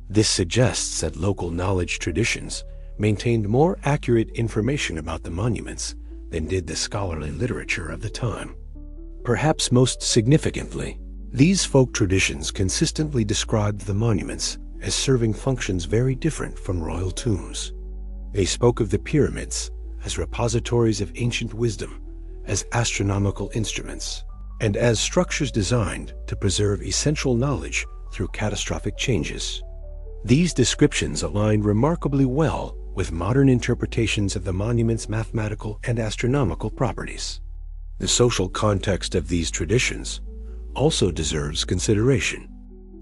This suggests that local knowledge traditions maintained more accurate information about the monuments than did the scholarly literature of the time. Perhaps most significantly, these folk traditions consistently described the monuments as serving functions very different from royal tombs. They spoke of the pyramids as repositories of ancient wisdom, as astronomical instruments, and as structures designed to preserve essential knowledge through catastrophic changes. These descriptions align remarkably well with modern interpretations of the monument's mathematical and astronomical properties. The social context of these traditions also deserves consideration.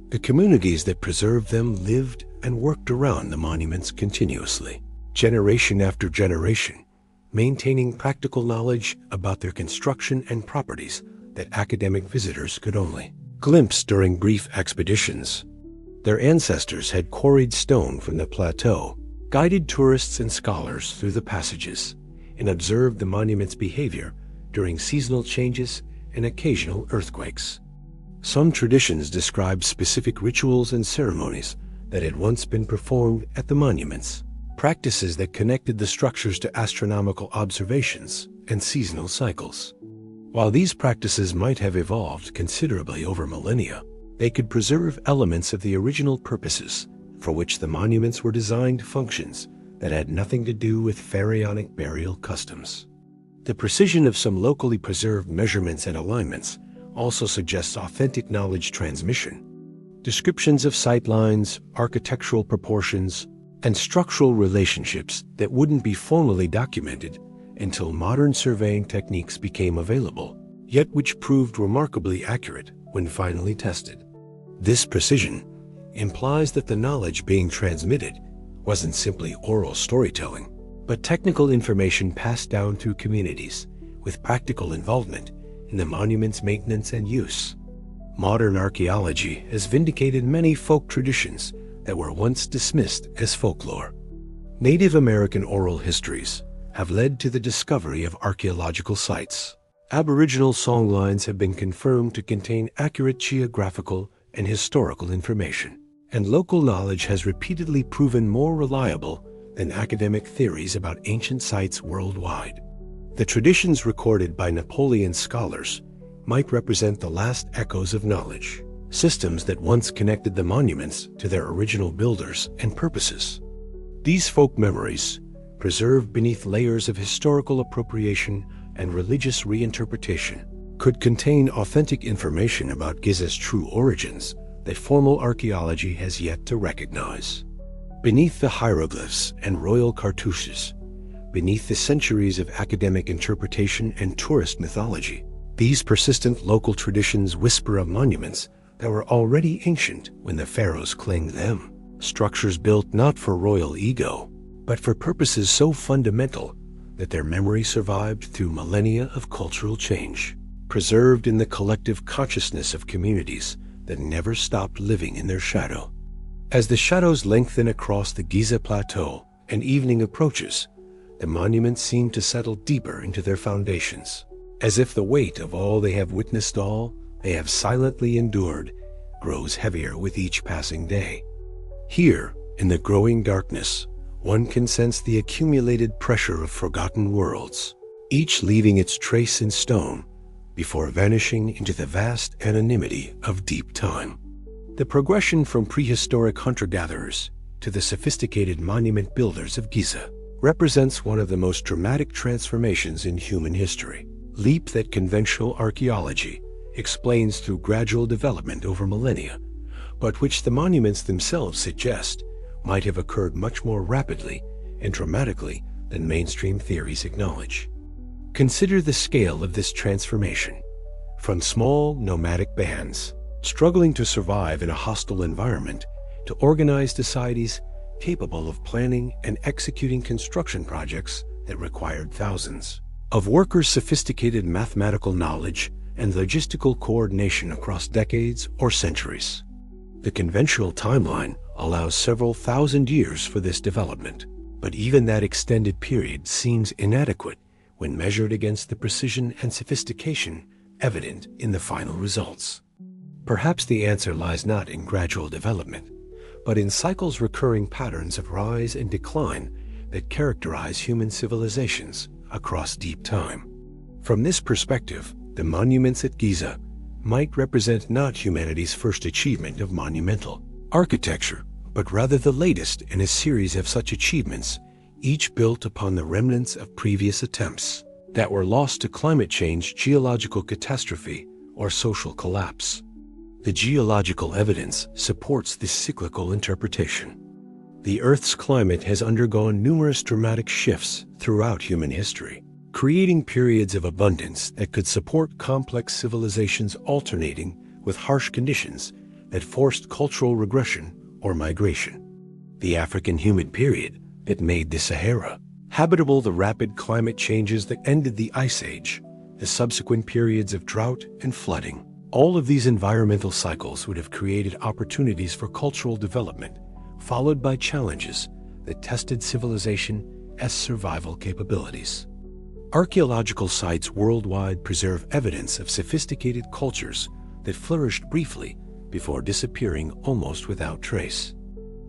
The communities that preserved them lived and worked around the monuments continuously, generation after generation, maintaining practical knowledge about their construction and properties that academic visitors could only glimpse during brief expeditions. Their ancestors had quarried stone from the plateau, guided tourists and scholars through the passages, and observed the monument's behavior during seasonal changes and occasional earthquakes. Some traditions describe specific rituals and ceremonies that had once been performed at the monuments, practices that connected the structures to astronomical observations and seasonal cycles. While these practices might have evolved considerably over millennia, they could preserve elements of the original purposes for which the monuments were designed, functions that had nothing to do with pharaonic burial customs. The precision of some locally preserved measurements and alignments also suggests authentic knowledge transmission. Descriptions of sightlines, architectural proportions, and structural relationships that wouldn't be formally documented until modern surveying techniques became available, yet which proved remarkably accurate when finally tested. This precision implies that the knowledge being transmitted wasn't simply oral storytelling, but technical information passed down through communities with practical involvement in the monument's maintenance and use. Modern archaeology has vindicated many folk traditions that were once dismissed as folklore. Native American oral histories have led to the discovery of archaeological sites. Aboriginal songlines have been confirmed to contain accurate geographical and historical information, and local knowledge has repeatedly proven more reliable than academic theories about ancient sites worldwide. The traditions recorded by Napoleon's scholars might represent the last echoes of knowledge, systems that once connected the monuments to their original builders and purposes. These folk memories, preserved beneath layers of historical appropriation and religious reinterpretation, could contain authentic information about Giza's true origins that formal archaeology has yet to recognize. Beneath the hieroglyphs and royal cartouches, beneath the centuries of academic interpretation and tourist mythology, these persistent local traditions whisper of monuments that were already ancient when the pharaohs claimed them. Structures built not for royal ego, but for purposes so fundamental that their memory survived through millennia of cultural change, preserved in the collective consciousness of communities that never stopped living in their shadow. As the shadows lengthen across the Giza Plateau and evening approaches, the monuments seem to settle deeper into their foundations, as if the weight of all they have witnessed, all they have silently endured, grows heavier with each passing day. Here, in the growing darkness, one can sense the accumulated pressure of forgotten worlds, each leaving its trace in stone before vanishing into the vast anonymity of deep time. The progression from prehistoric hunter-gatherers to the sophisticated monument builders of Giza represents one of the most dramatic transformations in human history, leap that conventional archaeology explains through gradual development over millennia, but which the monuments themselves suggest might have occurred much more rapidly and dramatically than mainstream theories acknowledge. Consider the scale of this transformation. From small nomadic bands struggling to survive in a hostile environment to organized societies capable of planning and executing construction projects that required thousands of workers' sophisticated mathematical knowledge and logistical coordination across decades or centuries. The conventional timeline allows several thousand years for this development, but even that extended period seems inadequate when measured against the precision and sophistication evident in the final results. Perhaps the answer lies not in gradual development, but in cycles recurring patterns of rise and decline that characterize human civilizations across deep time. From this perspective, the monuments at Giza might represent not humanity's first achievement of monumental architecture, but rather the latest in a series of such achievements, each built upon the remnants of previous attempts that were lost to climate change, geological catastrophe, or social collapse. The geological evidence supports this cyclical interpretation. The Earth's climate has undergone numerous dramatic shifts throughout human history, creating periods of abundance that could support complex civilizations alternating with harsh conditions that forced cultural regression or migration. The African humid period that made the Sahara habitable, the rapid climate changes that ended the Ice Age, the subsequent periods of drought and flooding. All of these environmental cycles would have created opportunities for cultural development, followed by challenges that tested civilization as survival capabilities. Archaeological sites worldwide preserve evidence of sophisticated cultures that flourished briefly before disappearing almost without trace.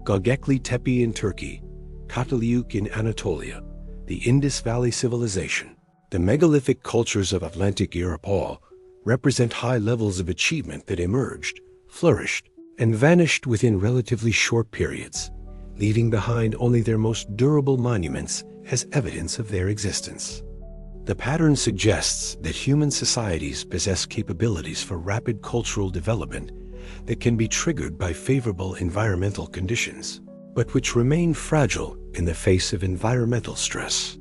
Göbekli Tepe in Turkey, Cataluyuk in Anatolia, the Indus Valley Civilization, the megalithic cultures of Atlantic Europe all represent high levels of achievement that emerged, flourished, and vanished within relatively short periods, leaving behind only their most durable monuments as evidence of their existence. The pattern suggests that human societies possess capabilities for rapid cultural development that can be triggered by favorable environmental conditions, but which remain fragile in the face of environmental stress.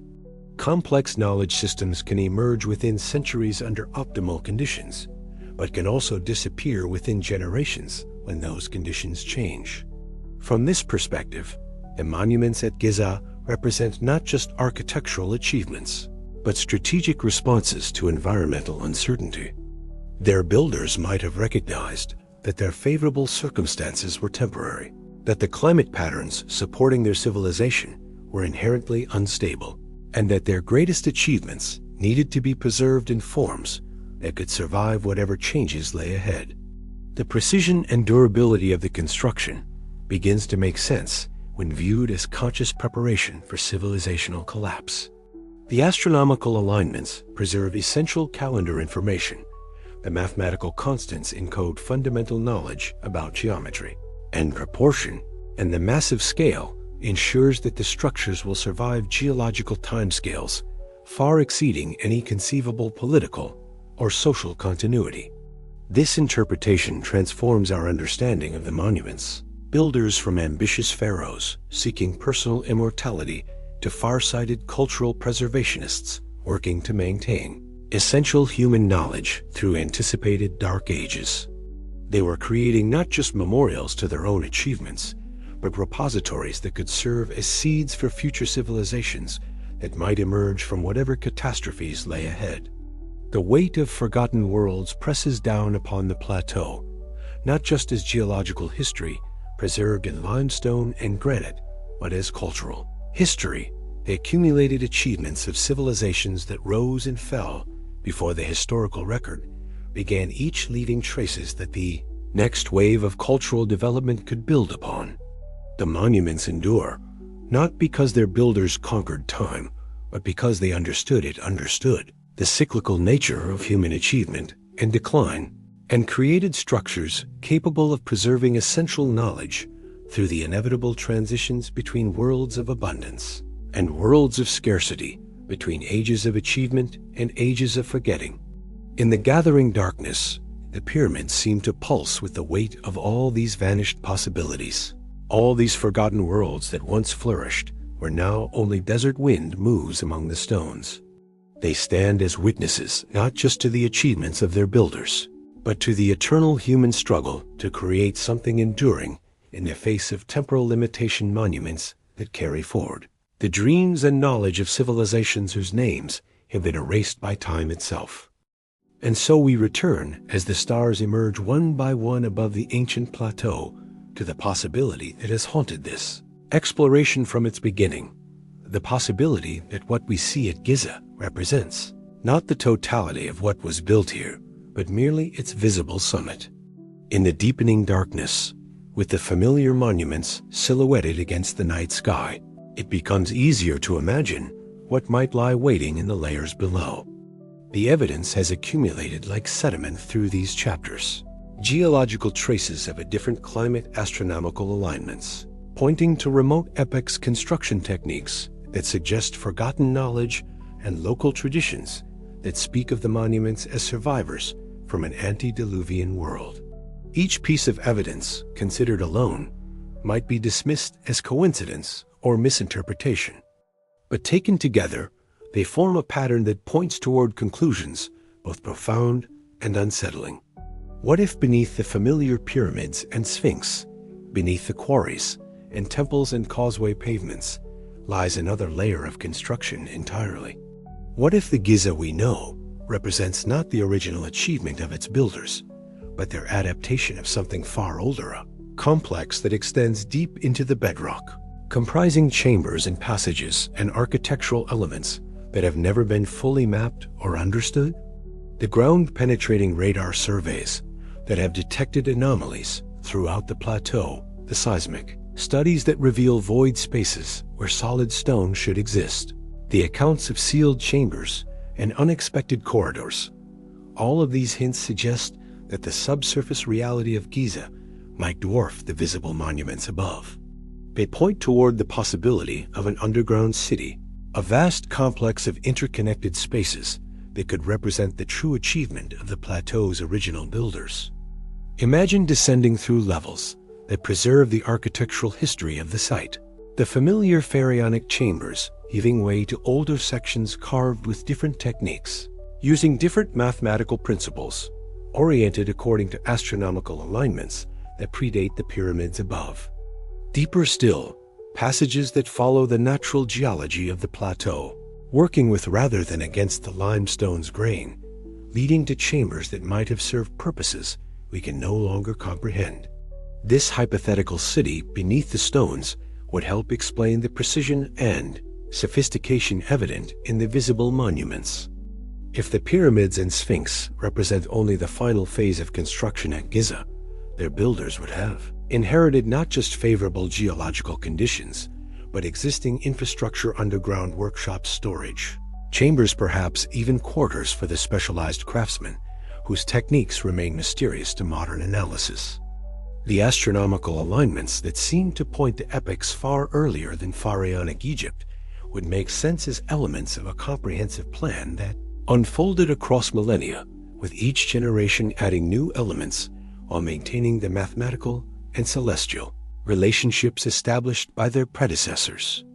Complex knowledge systems can emerge within centuries under optimal conditions, but can also disappear within generations when those conditions change. From this perspective, the monuments at Giza represent not just architectural achievements, but strategic responses to environmental uncertainty. Their builders might have recognized that their favorable circumstances were temporary, that the climate patterns supporting their civilization were inherently unstable, and that their greatest achievements needed to be preserved in forms that could survive whatever changes lay ahead. The precision and durability of the construction begins to make sense when viewed as conscious preparation for civilizational collapse. The astronomical alignments preserve essential calendar information. The mathematical constants encode fundamental knowledge about geometry and proportion, and the massive scale ensures that the structures will survive geological timescales far exceeding any conceivable political or social continuity. This interpretation transforms our understanding of the monuments. builders from ambitious pharaohs seeking personal immortality to far-sighted cultural preservationists working to maintain essential human knowledge through anticipated dark ages. They were creating not just memorials to their own achievements, but repositories that could serve as seeds for future civilizations that might emerge from whatever catastrophes lay ahead. The weight of forgotten worlds presses down upon the plateau, not just as geological history preserved in limestone and granite, but as cultural history, the accumulated achievements of civilizations that rose and fell before the historical record began, each leaving traces that the next wave of cultural development could build upon. The monuments endure, not because their builders conquered time, but because they understood the cyclical nature of human achievement and decline, and created structures capable of preserving essential knowledge through the inevitable transitions between worlds of abundance and worlds of scarcity, between ages of achievement and ages of forgetting. In the gathering darkness, the pyramids seemed to pulse with the weight of all these vanished possibilities. All these forgotten worlds that once flourished where now only desert wind moves among the stones. They stand as witnesses not just to the achievements of their builders, but to the eternal human struggle to create something enduring in the face of temporal limitation monuments that carry forward the dreams and knowledge of civilizations whose names have been erased by time itself. And so we return, as the stars emerge one by one above the ancient plateau, to the possibility that has haunted this exploration from its beginning, the possibility that what we see at Giza represents not the totality of what was built here, but merely its visible summit. In the deepening darkness, with the familiar monuments silhouetted against the night sky, it becomes easier to imagine what might lie waiting in the layers below. The evidence has accumulated like sediment through these chapters, geological traces of a different climate, astronomical alignments, pointing to remote epochs construction techniques that suggest forgotten knowledge and local traditions that speak of the monuments as survivors from an antediluvian world. Each piece of evidence, considered alone, might be dismissed as coincidence or misinterpretation, but taken together, they form a pattern that points toward conclusions both profound and unsettling. What if beneath the familiar pyramids and Sphinx, beneath the quarries and temples and causeway pavements, lies another layer of construction entirely? What if the Giza we know represents not the original achievement of its builders, but their adaptation of something far older, a complex that extends deep into the bedrock, comprising chambers and passages and architectural elements that have never been fully mapped or understood? The ground-penetrating radar surveys that have detected anomalies throughout the plateau, the seismic studies that reveal void spaces where solid stone should exist, the accounts of sealed chambers and unexpected corridors. All of these hints suggest that the subsurface reality of Giza might dwarf the visible monuments above. They point toward the possibility of an underground city, a vast complex of interconnected spaces that could represent the true achievement of the plateau's original builders. Imagine descending through levels that preserve the architectural history of the site, the familiar pharaonic chambers giving way to older sections carved with different techniques, using different mathematical principles, oriented according to astronomical alignments that predate the pyramids above. Deeper still, passages that follow the natural geology of the plateau, working with rather than against the limestone's grain, leading to chambers that might have served purposes we can no longer comprehend. This hypothetical city beneath the stones would help explain the precision and sophistication evident in the visible monuments. If the pyramids and Sphinx represent only the final phase of construction at Giza, their builders would have inherited not just favorable geological conditions, but existing infrastructure, underground workshop storage, chambers, perhaps even quarters for the specialized craftsmen whose techniques remain mysterious to modern analysis. The astronomical alignments that seem to point to epochs far earlier than pharaonic Egypt would make sense as elements of a comprehensive plan that unfolded across millennia, with each generation adding new elements while maintaining the mathematical and celestial relationships established by their predecessors.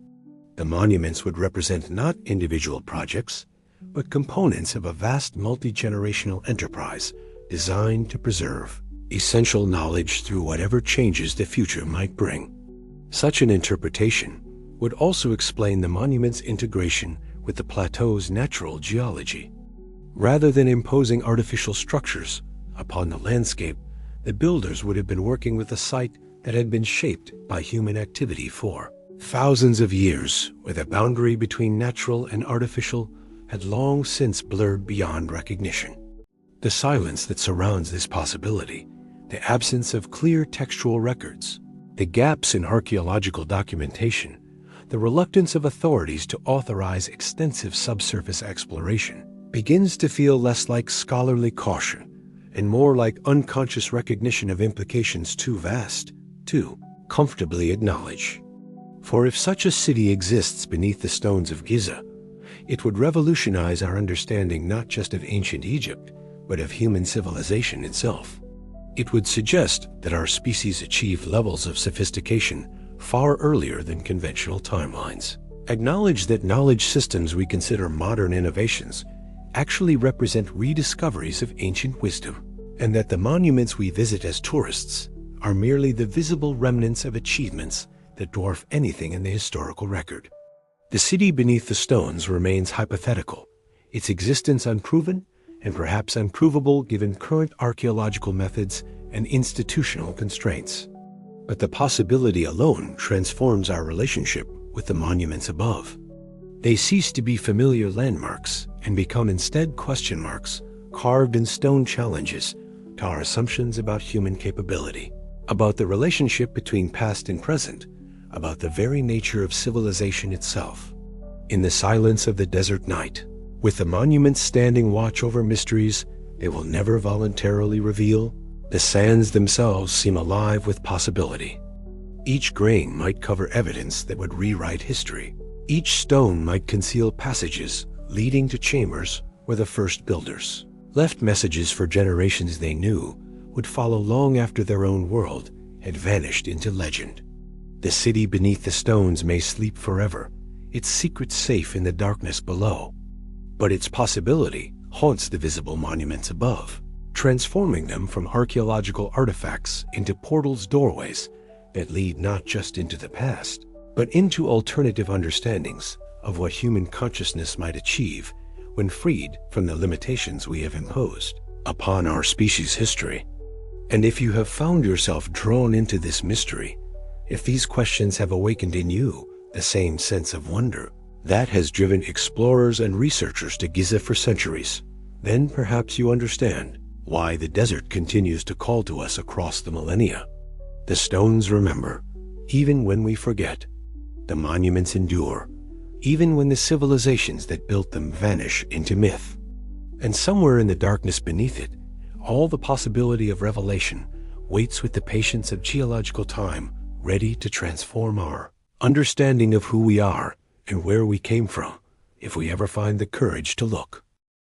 The monuments would represent not individual projects, but components of a vast multi-generational enterprise designed to preserve essential knowledge through whatever changes the future might bring. Such an interpretation would also explain the monument's integration with the plateau's natural geology. Rather than imposing artificial structures upon the landscape, the builders would have been working with a site that had been shaped by human activity for thousands of years, where the boundary between natural and artificial had long since blurred beyond recognition. The silence that surrounds this possibility, the absence of clear textual records, the gaps in archaeological documentation, the reluctance of authorities to authorize extensive subsurface exploration, begins to feel less like scholarly caution and more like unconscious recognition of implications too vast to comfortably acknowledge. For if such a city exists beneath the stones of Giza, it would revolutionize our understanding not just of ancient Egypt, but of human civilization itself. It would suggest that our species achieved levels of sophistication far earlier than conventional timelines. Acknowledge that knowledge systems we consider modern innovations actually represent rediscoveries of ancient wisdom, and that the monuments we visit as tourists are merely the visible remnants of achievements that dwarf anything in the historical record. The city beneath the stones remains hypothetical, its existence unproven and perhaps unprovable given current archaeological methods and institutional constraints. But the possibility alone transforms our relationship with the monuments above. They cease to be familiar landmarks and become instead question marks carved in stone challenges to our assumptions about human capability, about the relationship between past and present, about the very nature of civilization itself. In the silence of the desert night, with the monuments standing watch over mysteries they will never voluntarily reveal, the sands themselves seem alive with possibility. Each grain might cover evidence that would rewrite history. Each stone might conceal passages leading to chambers where the first builders left messages for generations they knew would follow long after their own world had vanished into legend. The city beneath the stones may sleep forever, its secrets safe in the darkness below, but its possibility haunts the visible monuments above, transforming them from archaeological artifacts into portals, doorways that lead not just into the past, but into alternative understandings of what human consciousness might achieve when freed from the limitations we have imposed upon our species' history. And if you have found yourself drawn into this mystery, if these questions have awakened in you the same sense of wonder that has driven explorers and researchers to Giza for centuries, then perhaps you understand why the desert continues to call to us across the millennia. The stones remember, even when we forget. The monuments endure, even when the civilizations that built them vanish into myth. And somewhere in the darkness beneath it, all the possibility of revelation waits with the patience of geological time, ready to transform our understanding of who we are and where we came from, if we ever find the courage to look.